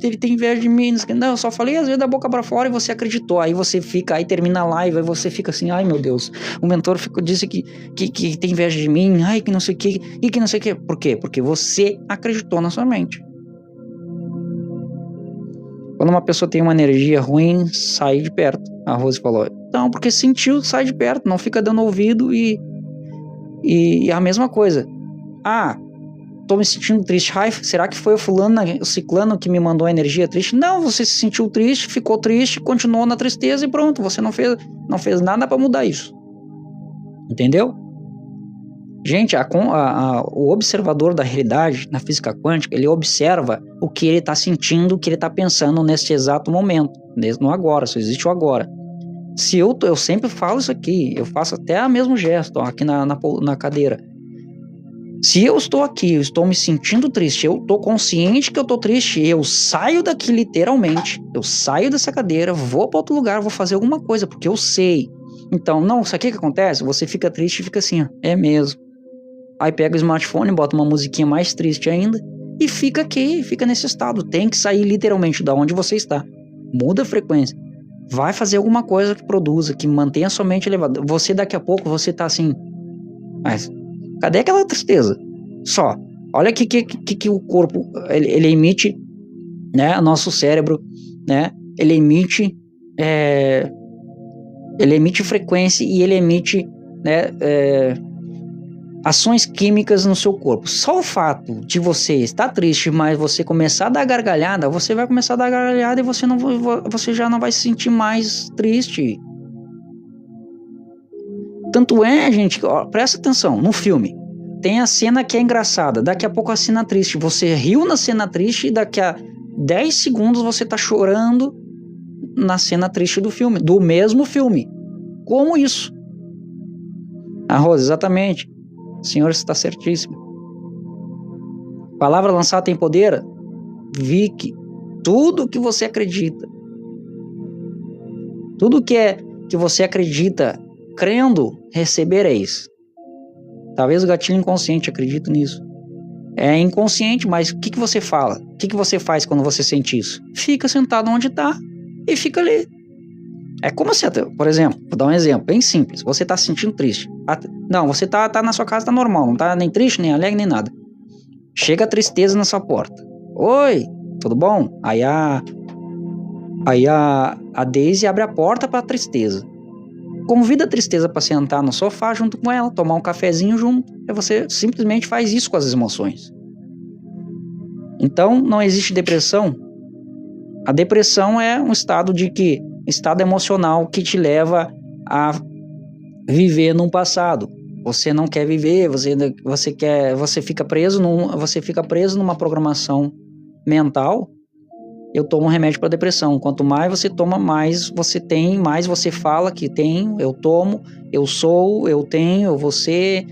ele tem inveja de mim, não, eu só falei às vezes da boca pra fora e você acreditou, aí você fica, aí termina a live, aí você fica assim, ai meu Deus, o mentor disse que tem inveja de mim, que não sei o que, e que não sei o que, por quê? Porque você acreditou na sua mente. Quando uma pessoa tem uma energia ruim, sai de perto, a Rose falou, então, porque sentiu, sai de perto, não fica dando ouvido e a mesma coisa, tô me sentindo triste. Será que foi o ciclano que me mandou a energia triste? Não, você se sentiu triste, ficou triste, continuou na tristeza e pronto. Você não fez nada para mudar isso. Entendeu? Gente, o observador da realidade, na física quântica, ele observa o que ele está sentindo, o que ele está pensando nesse exato momento. No agora, só existe o agora. Se eu sempre falo isso aqui, eu faço até o mesmo gesto, aqui na cadeira. Se eu estou aqui, eu estou me sentindo triste, eu estou consciente que eu estou triste, eu saio daqui literalmente, eu saio dessa cadeira, vou para outro lugar, vou fazer alguma coisa, porque eu sei. Então, não, isso aqui que acontece, você fica triste e fica assim, é mesmo. Aí pega o smartphone, bota uma musiquinha mais triste ainda, e fica aqui, fica nesse estado. Tem que sair literalmente da onde você está. Muda a frequência. Vai fazer alguma coisa que produza, que mantenha a sua mente elevada. Você daqui a pouco, você tá assim, mas cadê aquela tristeza? Só, olha que o corpo, ele emite, né, o nosso cérebro, né, ele emite frequência e ele emite, né, ações químicas no seu corpo. Só o fato de você estar triste, mas você começar a dar gargalhada, você vai começar a dar gargalhada e você já não vai se sentir mais triste. Tanto é, gente, ó, presta atenção, no filme tem a cena que é engraçada, daqui a pouco a cena triste, você riu na cena triste e daqui a 10 segundos você tá chorando na cena triste do filme, do mesmo filme. Como isso? Rosa, exatamente. O senhor está certíssimo. Palavra lançada tem poder? Vicky, tudo que você acredita, tudo que você acredita, crendo, recebereis. Talvez o gatilho inconsciente, acredito nisso. É inconsciente, mas o que você fala? O que você faz quando você sente isso? Fica sentado onde está e fica ali. É como se, por exemplo, vou dar um exemplo bem simples. Você está se sentindo triste. Não, você tá na sua casa, tá normal, não tá nem triste, nem alegre, nem nada. Chega a tristeza na sua porta. Oi, tudo bom? Aí a Daisy abre a porta para a tristeza. Convida a tristeza para sentar no sofá junto com ela, tomar um cafezinho junto. E você simplesmente faz isso com as emoções. Então, não existe depressão. A depressão é um estado emocional que te leva a viver num passado. Você não quer viver, você fica preso numa programação mental. Eu tomo um remédio para depressão. Quanto mais você toma, mais você tem, mais você fala que tem, eu tomo, eu sou, eu tenho, você,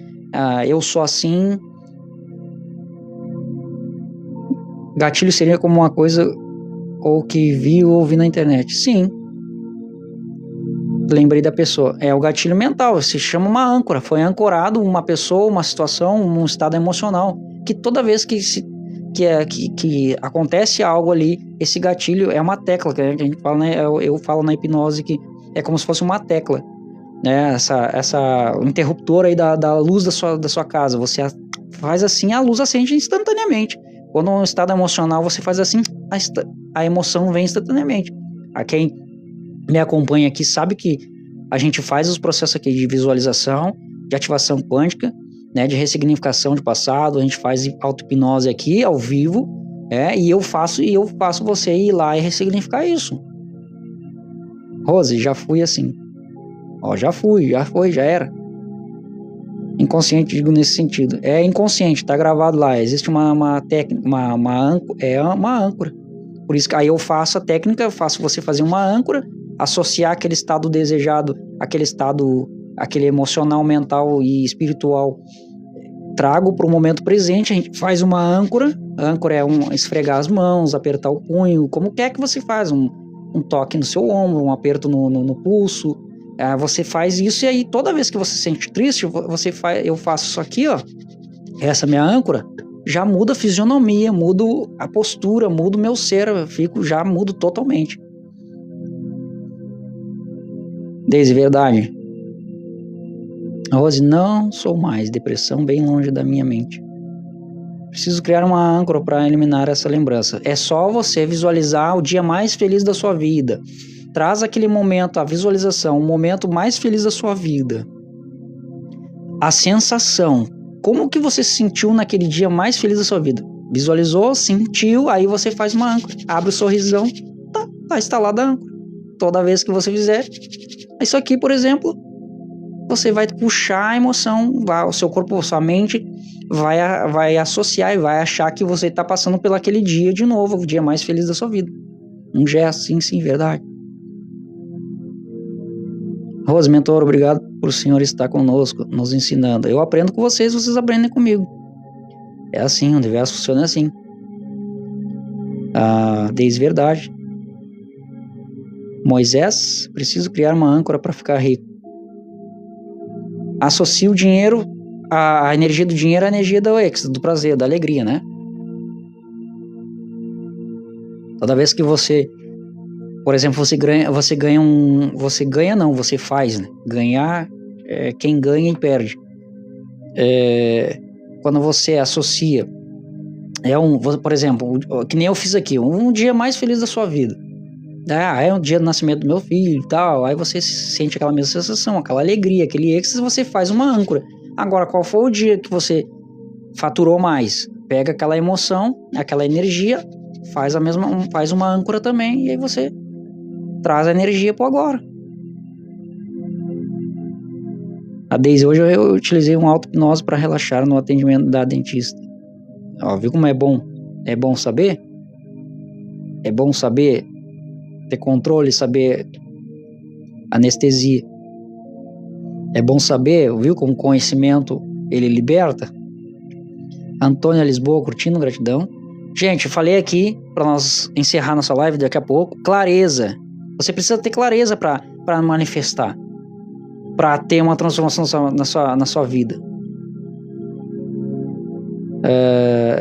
eu sou assim. Gatilho seria como uma coisa ou que vi ou ouvi na internet. Sim. Lembrei da pessoa. É o gatilho mental, se chama uma âncora. Foi ancorado uma pessoa, uma situação, um estado emocional. Que toda vez que acontece algo ali, esse gatilho é uma tecla, que a gente fala, né? Eu falo na hipnose que é como se fosse uma tecla, né? Essa interruptora aí da luz da sua casa, você faz assim, a luz acende instantaneamente. Quando um estado emocional você faz assim, a emoção vem instantaneamente. A quem me acompanha aqui sabe que a gente faz os processos aqui de visualização, de ativação quântica, né, de ressignificação de passado, a gente faz auto-hipnose aqui, ao vivo, e eu faço você ir lá e ressignificar isso. Rose, já fui assim. Já era. Inconsciente, digo nesse sentido. É inconsciente, tá gravado lá, existe uma técnica, uma âncora. Por isso que aí eu faço a técnica, eu faço você fazer uma âncora, associar aquele estado desejado, aquele emocional, mental e espiritual, trago para o momento presente, a gente faz uma âncora. A âncora é esfregar as mãos, apertar o punho, como quer que você faz, um toque no seu ombro, um aperto no pulso. Você faz isso e aí toda vez que você se sente triste, eu faço isso aqui, ó, essa minha âncora, já muda a fisionomia, mudo a postura, mudo o meu ser, já mudo totalmente. Desde verdade. Rose, não sou mais, depressão bem longe da minha mente. Preciso criar uma âncora para eliminar essa lembrança. É só você visualizar o dia mais feliz da sua vida. Traz aquele momento, a visualização, o momento mais feliz da sua vida. A sensação, como que você se sentiu naquele dia mais feliz da sua vida? Visualizou, sentiu, aí você faz uma âncora. Abre o sorrisão, tá instalada a âncora. Toda vez que você fizer. Isso aqui, por exemplo, você vai puxar a emoção, o seu corpo, sua mente vai associar e vai achar que você está passando pelo aquele dia de novo, o dia mais feliz da sua vida. Um gesto, sim, verdade. Rose, mentor, obrigado por o senhor estar conosco, nos ensinando. Eu aprendo com vocês aprendem comigo. É assim, o universo funciona assim. Desde verdade. Moisés, preciso criar uma âncora para ficar rico. Associa o dinheiro, a energia do dinheiro à energia do prazer, da alegria, né? Toda vez que você, por exemplo, você faz, né? Ganhar, quem ganha e perde. Quando você associa, por exemplo, que nem eu fiz aqui, um dia mais feliz da sua vida. É um dia do nascimento do meu filho e tal, aí você sente aquela mesma sensação, aquela alegria, aquele êxtase, você faz uma âncora. Agora, qual foi o dia que você faturou mais? Pega aquela emoção, aquela energia, faz uma âncora também, e aí você traz a energia pro agora. A Deise, hoje eu utilizei um auto-hipnose para relaxar no atendimento da dentista. Ó, viu como é bom? É bom saber? É bom saber ter controle, saber anestesia. É bom saber, viu como conhecimento ele liberta? Antônia Lisboa, curtindo, gratidão. Gente, eu falei aqui, para nós encerrar nossa live daqui a pouco, clareza. Você precisa ter clareza para manifestar, para ter uma transformação na sua vida.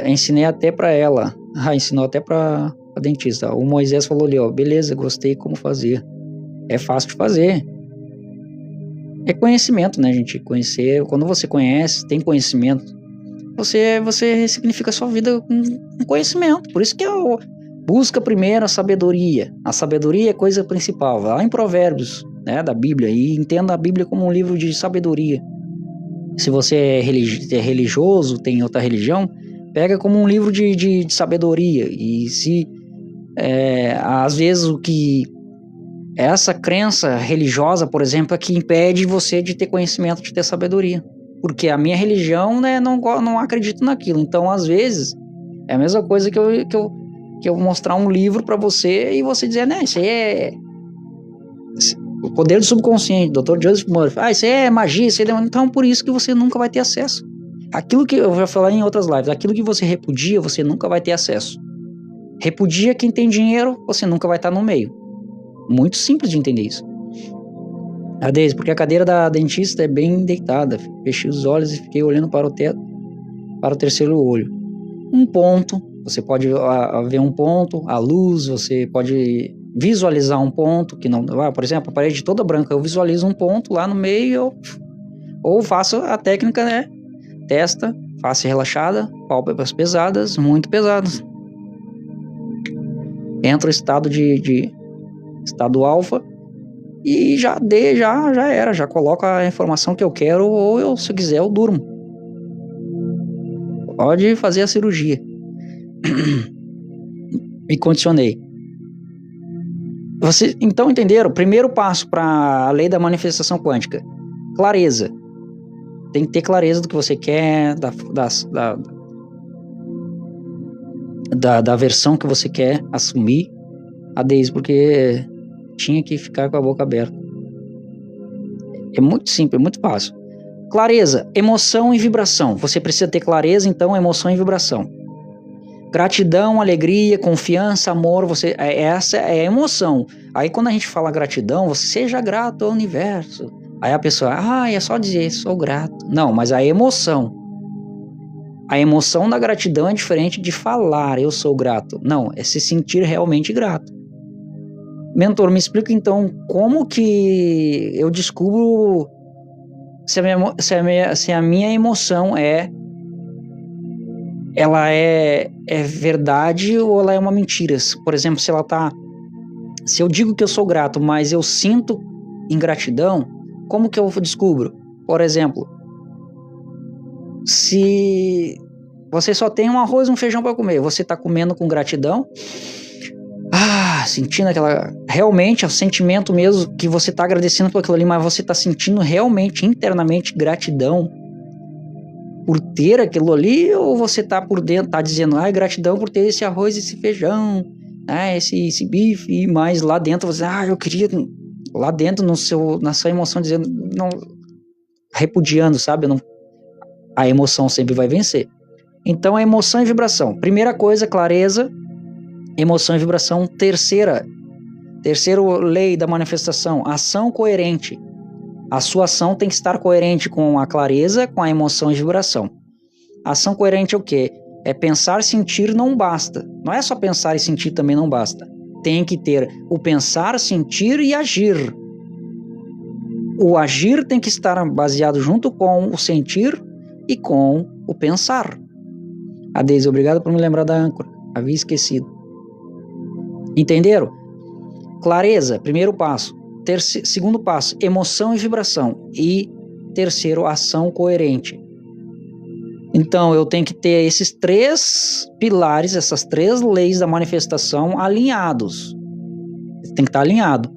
Ensinei até para ela. Ensinou até para a dentista. O Moisés falou ali, ó, beleza, gostei como fazer. É fácil de fazer. É conhecimento, né, gente? Conhecer, quando você conhece, tem conhecimento, você ressignifica a sua vida com conhecimento. Por isso que busca primeiro a sabedoria. A sabedoria é a coisa principal. Vai lá em Provérbios, né, da Bíblia, e entenda a Bíblia como um livro de sabedoria. Se você é religioso, tem outra religião, pega como um livro de sabedoria. E se às vezes o que essa crença religiosa, por exemplo, é que impede você de ter conhecimento, de ter sabedoria. Porque a minha religião, né, não acredito naquilo. Então, às vezes, é a mesma coisa que eu mostrar um livro para você e você dizer, né, isso aí é o poder do subconsciente, Dr. Joseph Murphy. Isso aí é magia, isso aí é... Então, por isso que você nunca vai ter acesso. Aquilo que eu já falei em outras lives, aquilo que você repudia, você nunca vai ter acesso. Repudia quem tem dinheiro, você nunca vai estar no meio. Muito simples de entender isso. A Deise, porque a cadeira da dentista é bem deitada. Fechei os olhos e fiquei olhando para o teto, para o terceiro olho. Um ponto, você pode ver um ponto, a luz, você pode visualizar um ponto, que não, por exemplo, a parede toda branca, eu visualizo um ponto lá no meio, ou faço a técnica, né? Testa, face relaxada, pálpebras pesadas, muito pesadas. Entra o estado estado alfa e já era, já coloco a informação que eu quero, ou se quiser eu durmo. Pode fazer a cirurgia. Me condicionei. Vocês então entenderam? Primeiro passo para a lei da manifestação quântica: clareza. Tem que ter clareza do que você quer, da versão que você quer assumir. A Deise, porque tinha que ficar com a boca aberta. É muito simples, é muito fácil. Clareza, emoção e vibração. Você precisa ter clareza, então, emoção e vibração. Gratidão, alegria, confiança, amor, essa é a emoção. Aí quando a gente fala gratidão, você seja grato ao universo. Aí a pessoa, é só dizer, sou grato. Não, mas a emoção da gratidão é diferente de falar, eu sou grato. Não, é se sentir realmente grato. Mentor, me explica então como que eu descubro se a minha emoção ela é verdade ou ela é uma mentira. Por exemplo, se eu digo que eu sou grato, mas eu sinto ingratidão, como que eu descubro? Por exemplo, se você só tem um arroz e um feijão para comer, você está comendo com gratidão, sentindo realmente o sentimento mesmo que você está agradecendo por aquilo ali, mas você está sentindo realmente internamente gratidão por ter aquilo ali, ou você está por dentro, está dizendo, gratidão por ter esse arroz, esse feijão, esse bife, mas lá dentro você, eu queria, lá dentro na sua emoção dizendo, não, repudiando, sabe? Não, a emoção sempre vai vencer. Então, a emoção e vibração. Primeira coisa, clareza, emoção e vibração. Terceira lei da manifestação, ação coerente. A sua ação tem que estar coerente com a clareza, com a emoção e vibração. Ação coerente é o quê? É pensar, sentir, não basta. Não é só pensar e sentir, também não basta. Tem que ter o pensar, sentir e agir. O agir tem que estar baseado junto com o sentir e com o pensar. A Deise, obrigado por me lembrar da âncora. Havia esquecido. Entenderam? Clareza, primeiro passo. Segundo passo, emoção e vibração. E terceiro, ação coerente. Então, eu tenho que ter esses 3 pilares, essas 3 leis da manifestação alinhados. Tem que estar alinhado.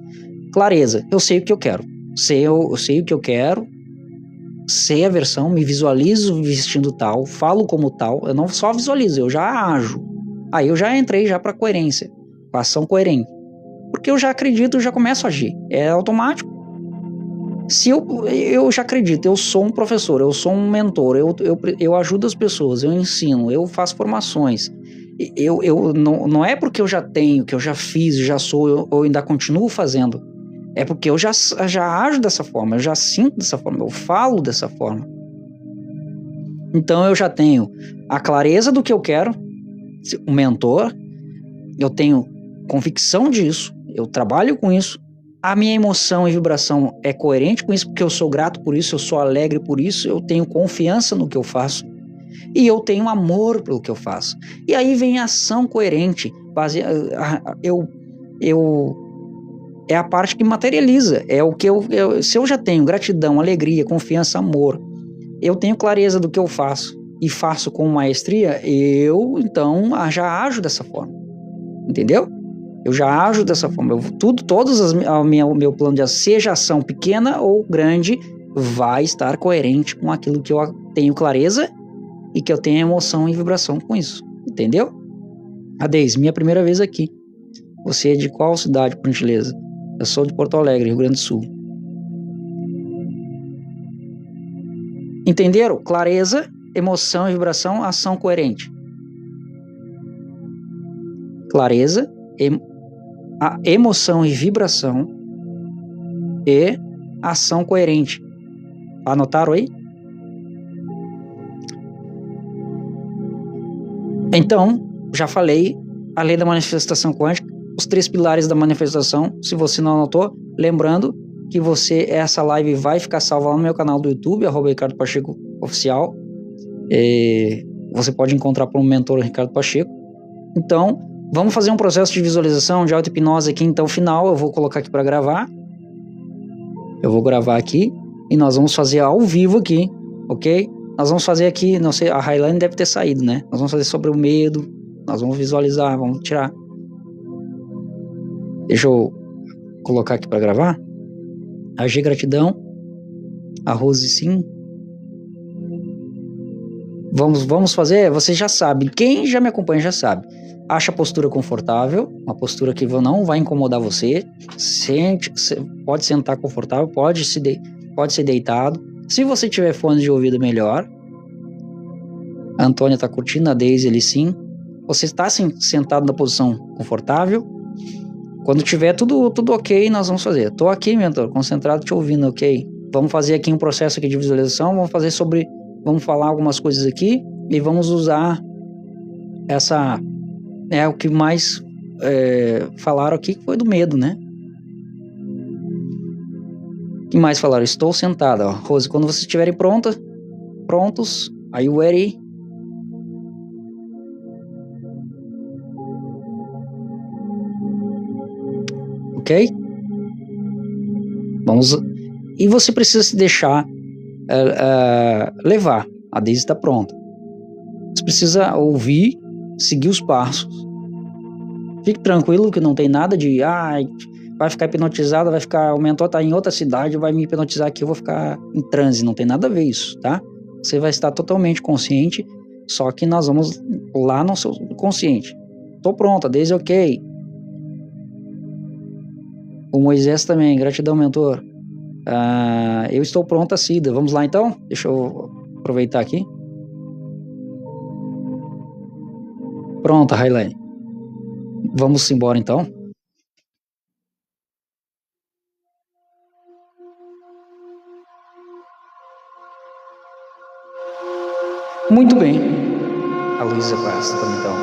Clareza, eu sei o que eu quero. Eu sei o que eu quero, sei a versão, me visualizo vestindo tal, falo como tal, eu não só visualizo, eu já ajo. Aí eu já entrei já para coerência, com ação coerente. Porque eu já acredito, eu já começo a agir. É automático. Se eu já acredito, eu sou um professor, eu sou um mentor, eu ajudo as pessoas, eu ensino, eu faço formações. Não é porque eu já tenho, que eu já fiz, já sou, eu ainda continuo fazendo. É porque eu já ajo dessa forma, eu já sinto dessa forma, eu falo dessa forma. Então eu já tenho a clareza do que eu quero, o mentor, eu tenho convicção disso, eu trabalho com isso, a minha emoção e vibração é coerente com isso, porque eu sou grato por isso, eu sou alegre por isso, eu tenho confiança no que eu faço e eu tenho amor pelo que eu faço. E aí vem a ação coerente, é a parte que materializa, é o que se eu já tenho gratidão, alegria, confiança, amor, eu tenho clareza do que eu faço e faço com maestria, eu então já ajo dessa forma, entendeu? Eu já ajo dessa forma, o meu plano de ação, seja ação pequena ou grande, vai estar coerente com aquilo que eu tenho clareza e que eu tenho emoção e vibração com isso, entendeu? Deise, minha primeira vez aqui. Você é de qual cidade, por gentileza? Eu sou de Porto Alegre, Rio Grande do Sul. Entenderam? Clareza, emoção e vibração, ação coerente. Clareza, a emoção e vibração e ação coerente. Anotaram aí? Então, já falei a lei da manifestação quântica, os 3 pilares da manifestação. Se você não anotou, lembrando que essa live vai ficar salva lá no meu canal do YouTube, @Ricardo Pacheco Oficial. Você pode encontrar por um mentor Ricardo Pacheco. Então, vamos fazer um processo de visualização de auto-hipnose aqui, então, final. Eu vou colocar aqui para gravar. Eu vou gravar aqui e nós vamos fazer ao vivo aqui, ok? Nós vamos fazer aqui, não sei, a Highline deve ter saído, né? Nós vamos fazer sobre o medo, nós vamos visualizar, vamos tirar. Deixa eu colocar aqui para gravar. Agir gratidão. A Rose sim. Vamos fazer, você já sabe, quem já me acompanha já sabe. Acha a postura confortável, uma postura que não vai incomodar você. Pode sentar confortável, pode ser deitado. Se você tiver fone de ouvido, melhor. A Antônia está curtindo, a Deise ali sim. Você está assim, sentado na posição confortável. Quando tiver tudo ok, nós vamos fazer. Estou aqui, mentor, concentrado, te ouvindo, ok? Vamos fazer aqui um processo aqui de visualização, vamos falar algumas coisas aqui e vamos usar o que mais falaram aqui, que foi do medo, né? O que mais falaram? Estou sentada, ó. Rose, quando vocês estiverem prontos, are you ready? Ok? E você precisa se deixar levar. A Deise está pronta. Você precisa ouvir, seguir os passos. Fique tranquilo que não tem nada de vai ficar hipnotizado, o mentor está em outra cidade, vai me hipnotizar aqui, eu vou ficar em transe. Não tem nada a ver isso, tá? Você vai estar totalmente consciente, só que nós vamos lá no seu consciente. Tô pronta, Deise, ok. O Moisés também, gratidão, mentor. Eu estou pronta, Cida. Vamos lá então? Deixa eu aproveitar aqui. Pronta, Highline. Vamos embora então. Muito bem. A Luísa passa então.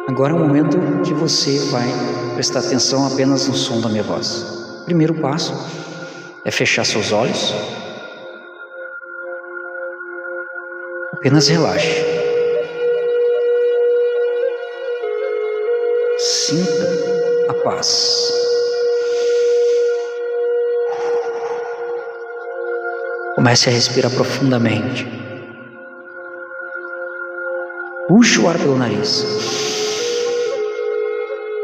Agora é o momento que você vai prestar atenção apenas no som da minha voz. O primeiro passo é fechar seus olhos. Apenas relaxe. Sinta a paz. Comece a respirar profundamente. Puxe o ar pelo nariz.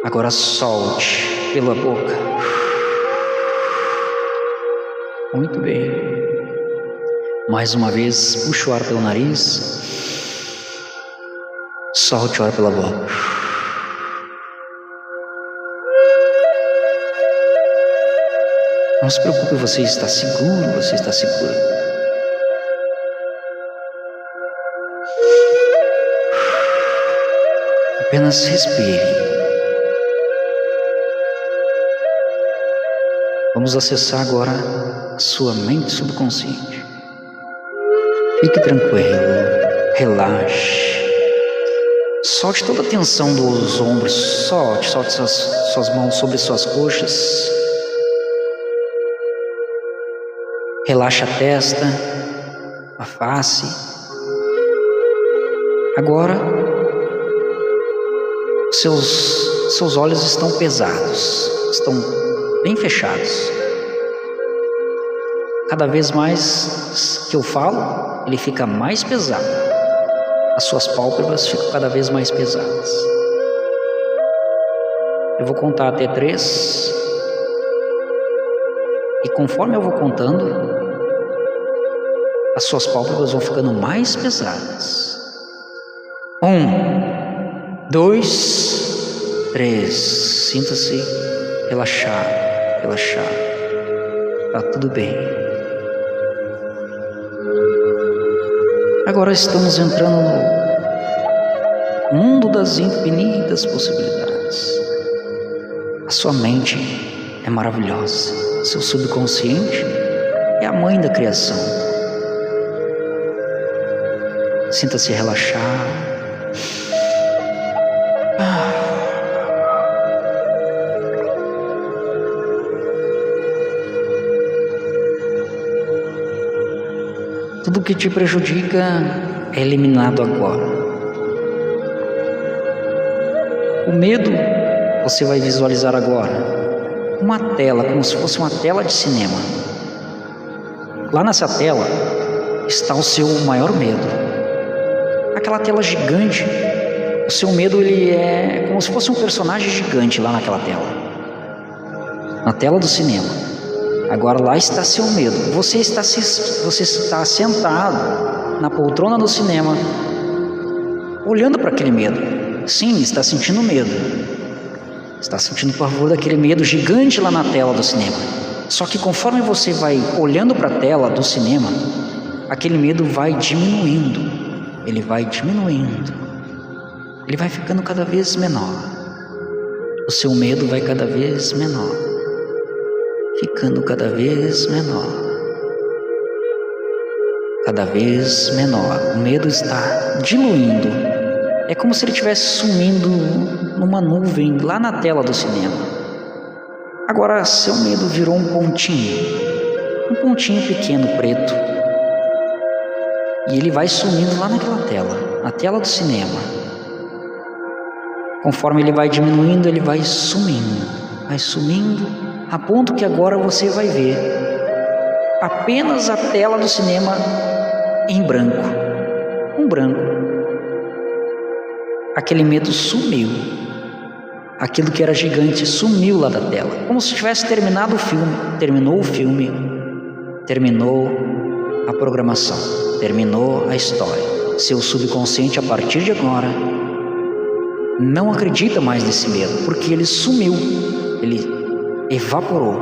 Agora solte pela boca. Muito bem. Mais uma vez, puxe o ar pelo nariz. Solte o ar pela boca. Não se preocupe, você está seguro, você está segura. Apenas respire. Vamos acessar agora a sua mente subconsciente. Fique tranquilo, relaxe. Solte toda a tensão dos ombros, solte suas mãos sobre suas coxas. Relaxe a testa, a face. Agora, seus olhos estão pesados, estão bem fechados. Cada vez mais que eu falo, ele fica mais pesado. As suas pálpebras ficam cada vez mais pesadas. Eu vou contar até 3. E conforme eu vou contando, as suas pálpebras vão ficando mais pesadas. 1, 2, 3. Sinta-se relaxado, relaxado. Tá tudo bem. Agora estamos entrando no mundo das infinitas possibilidades. A sua mente é maravilhosa. Seu subconsciente é a mãe da criação. Sinta-se relaxado. Tudo que te prejudica é eliminado agora. O medo você vai visualizar agora. Uma tela, como se fosse uma tela de cinema. Lá nessa tela está o seu maior medo. Aquela tela gigante, o seu medo ele é como se fosse um personagem gigante lá naquela tela. Na tela do cinema. Agora lá está seu medo. Você está sentado na poltrona do cinema, olhando para aquele medo. Sim, está sentindo medo. Está sentindo pavor daquele medo gigante lá na tela do cinema. Só que conforme você vai olhando para a tela do cinema, aquele medo vai diminuindo. Ele vai diminuindo. Ele vai ficando cada vez menor. O seu medo vai cada vez menor. Ficando cada vez menor. Cada vez menor. O medo está diluindo. É como se ele estivesse sumindo numa nuvem lá na tela do cinema. Agora seu medo virou um pontinho pequeno preto. E ele vai sumindo lá naquela tela, na tela do cinema. Conforme ele vai diminuindo, ele vai sumindo, a ponto que agora você vai ver apenas a tela do cinema em branco, um branco. Aquele medo sumiu. Aquilo que era gigante sumiu lá da tela. Como se tivesse terminado o filme. Terminou o filme. Terminou a programação. Terminou a história. Seu subconsciente, a partir de agora, não acredita mais nesse medo. Porque ele sumiu. Ele evaporou.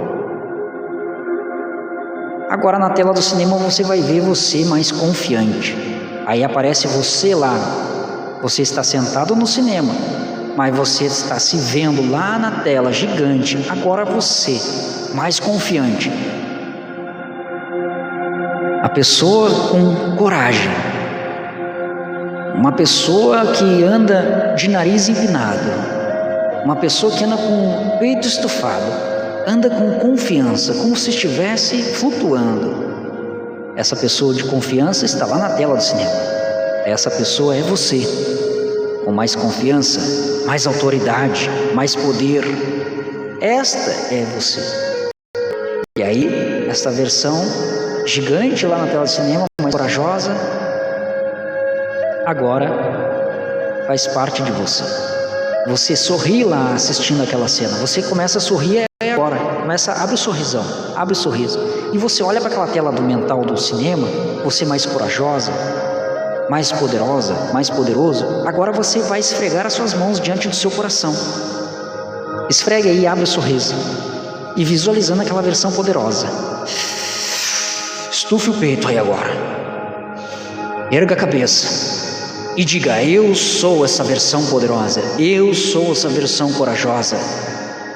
Agora na tela do cinema você vai ver você mais confiante. Aí aparece você lá. Você está sentado no cinema, mas você está se vendo lá na tela gigante. Agora você, mais confiante. A pessoa com coragem. Uma pessoa que anda de nariz empinado. Uma pessoa que anda com o peito estufado. Anda com confiança, como se estivesse flutuando. Essa pessoa de confiança está lá na tela do cinema. Essa pessoa é você, com mais confiança, mais autoridade, mais poder. Esta é você. E aí, esta versão gigante lá na tela do cinema, mais corajosa, agora faz parte de você. Você sorri lá assistindo aquela cena, você começa a sorrir agora, abre o sorrisão, abre o sorriso, e você olha para aquela tela do mental do cinema, você mais corajosa, mais poderosa, mais poderoso, agora você vai esfregar as suas mãos diante do seu coração. Esfregue aí e abre o sorriso, e visualizando aquela versão poderosa. Estufe o peito aí agora, erga a cabeça e diga: eu sou essa versão poderosa, eu sou essa versão corajosa,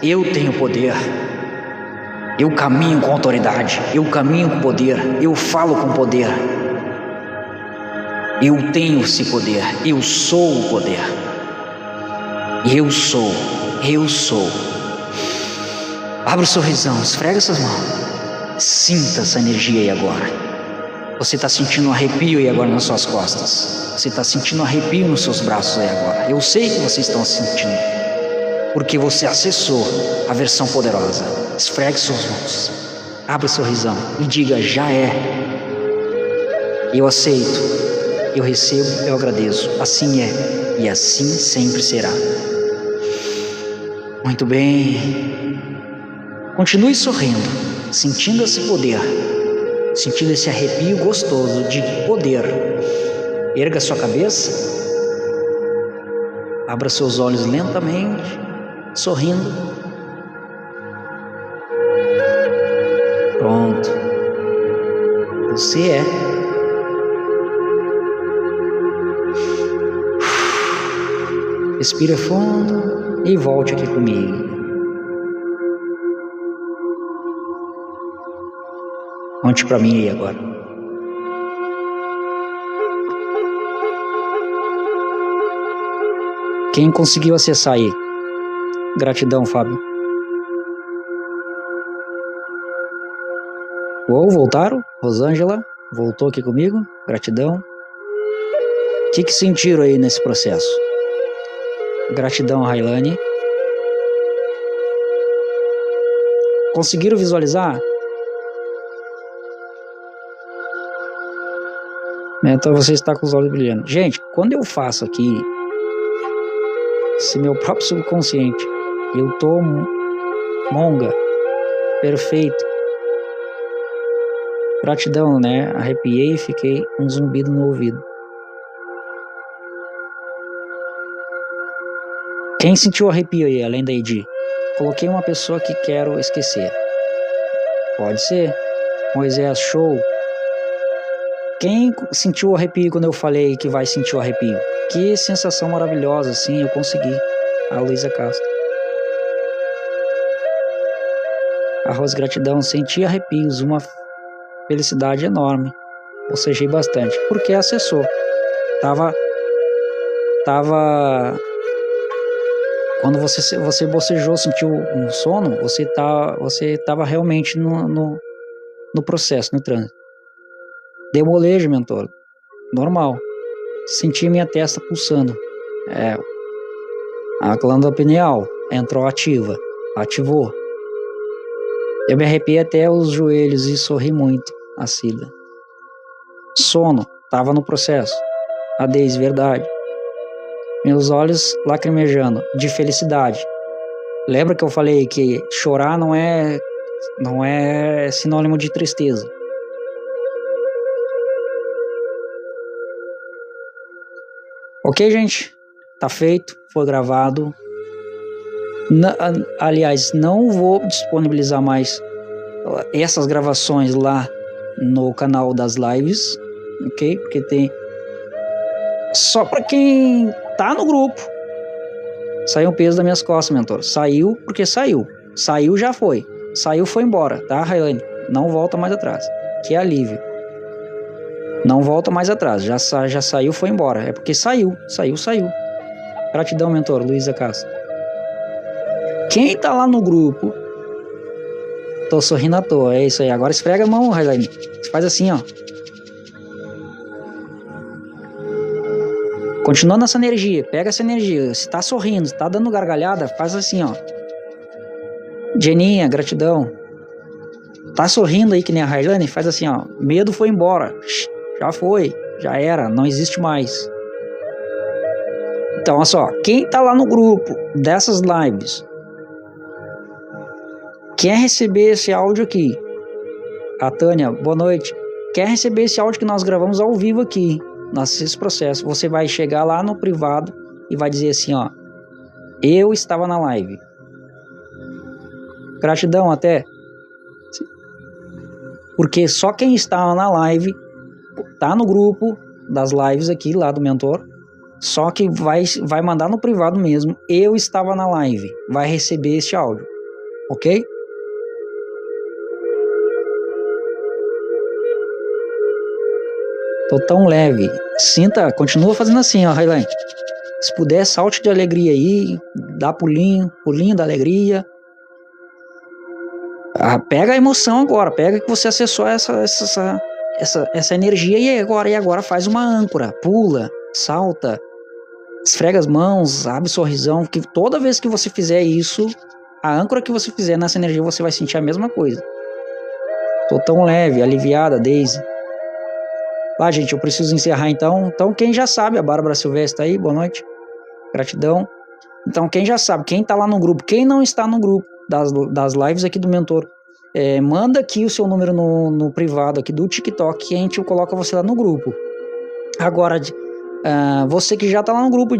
eu tenho poder, eu caminho com autoridade, eu caminho com poder, eu falo com poder, eu tenho esse poder, eu sou o poder, eu sou. Abra o sorrisão, esfrega essas mãos, sinta essa energia aí agora. Você está sentindo um arrepio aí agora nas suas costas, você está sentindo um arrepio nos seus braços aí agora. Eu sei que vocês estão sentindo, porque você acessou a versão poderosa. Esfregue suas mãos, abra o sorrisão e diga: já é, eu aceito, eu recebo, eu agradeço, assim é e assim sempre será. Muito bem, continue sorrindo, sentindo esse poder, sentindo esse arrepio gostoso de poder. Erga sua cabeça, abra seus olhos lentamente, sorrindo. Pronto, você é. Respira fundo e volte aqui comigo. Conte para mim aí agora. Quem conseguiu acessar aí? Gratidão, Fábio. Voltaram? Rosângela voltou aqui comigo. Gratidão. O que sentiram aí nesse processo? Gratidão, Railane. Conseguiram visualizar? Então você está com os olhos brilhando. Gente, quando eu faço aqui esse meu próprio subconsciente, eu tô monga, perfeito. Gratidão, né? Arrepiei e fiquei um zumbido no ouvido. Quem sentiu arrepio aí, além da Edi? Coloquei uma pessoa que quero esquecer. Pode ser. Moisés, show. Quem sentiu o arrepio quando eu falei que vai sentir o arrepio? Que sensação maravilhosa, sim, eu consegui. A Luísa Castro. Arroz, gratidão, senti arrepios, uma felicidade enorme. Bocejei bastante, porque acessou. Tava quando você bocejou, sentiu um sono, você tava realmente no processo, no trânsito. Deu molejo, mentor. Normal. Senti minha testa pulsando. A glândula pineal entrou ativa. Ativou. Eu me arrepiei até os joelhos e sorri muito. A Cida. Sono. Tava no processo. A Deise, verdade. Meus olhos lacrimejando, de felicidade. Lembra que eu falei que chorar não é sinônimo de tristeza. Ok, gente? Tá feito, foi gravado. Aliás, não vou disponibilizar mais essas gravações lá no canal das lives, ok? Porque tem só para quem tá no grupo. Saiu um peso das minhas costas, mentor. Saiu porque saiu. Saiu, já foi. Saiu, foi embora, tá, Railane? Não volta mais atrás. Que alívio. Não volta mais atrás. Já saiu, foi embora. É porque saiu. Gratidão, mentor. Luísa Castro. Quem tá lá no grupo? Tô sorrindo à toa. É isso aí. Agora esfrega a mão, Railane. Faz assim, ó. Continua nessa energia, pega essa energia. Se tá sorrindo, se tá dando gargalhada, faz assim, ó. Jeninha, gratidão. Tá sorrindo aí que nem a Railane? Faz assim, ó. Medo foi embora. Já foi. Já era. Não existe mais. Então, olha só. Quem tá lá no grupo dessas lives, quer receber esse áudio aqui? A Tânia, boa noite. Quer receber esse áudio que nós gravamos ao vivo aqui, nesse processo? Você vai chegar lá no privado e vai dizer assim, ó. Eu estava na live. Gratidão até. Porque só quem está na live, tá no grupo das lives aqui, lá do mentor, só que vai mandar no privado mesmo, eu estava na live, vai receber este áudio, ok? Tô tão leve, sinta, continua fazendo assim, ó, Railane. Se puder, salte de alegria aí, dá pulinho da alegria. Pega a emoção agora, pega que você acessou essa energia e agora faz uma âncora, pula, salta, esfrega as mãos, abre sorrisão, que toda vez que você fizer isso, a âncora que você fizer nessa energia, você vai sentir a mesma coisa. Tô tão leve, aliviada, Daisy. Lá, gente, eu preciso encerrar então. Então, quem já sabe, a Bárbara Silvestre tá aí, boa noite, gratidão. Então, quem já sabe, quem tá lá no grupo, quem não está no grupo das lives aqui do mentor, manda aqui o seu número no privado aqui do TikTok que a gente coloca você lá no grupo. Agora, você que já tá lá no grupo,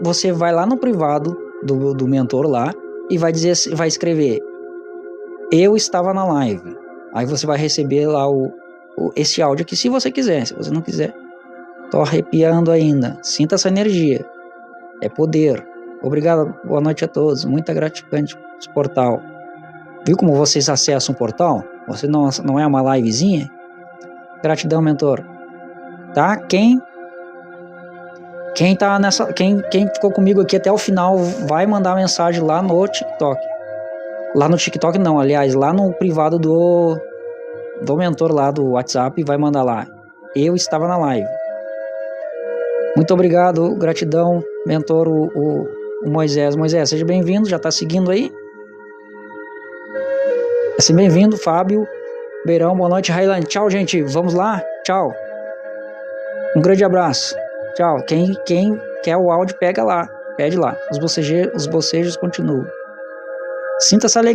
você vai lá no privado do mentor lá e vai escrever eu estava na live. Aí você vai receber lá esse áudio aqui, se você quiser. Se você não quiser, tô arrepiando ainda. Sinta essa energia. É poder. Obrigado, boa noite a todos. Muita gratificante esse portal. Viu como vocês acessam o portal? Você não é uma livezinha? Gratidão, mentor. Tá? Quem tá nessa, quem ficou comigo aqui até o final vai mandar mensagem lá no TikTok. Lá no TikTok não, aliás, lá no privado do mentor lá do WhatsApp, vai mandar lá. Eu estava na live. Muito obrigado, gratidão, mentor, o Moisés. Moisés, seja bem-vindo, já está seguindo aí? Seja bem-vindo, Fábio Beirão, boa noite, Railane. Tchau, gente, vamos lá? Tchau. Um grande abraço. Tchau. Quem quer o áudio, pede lá. Os bocejos continuam. Sinta essa alegria.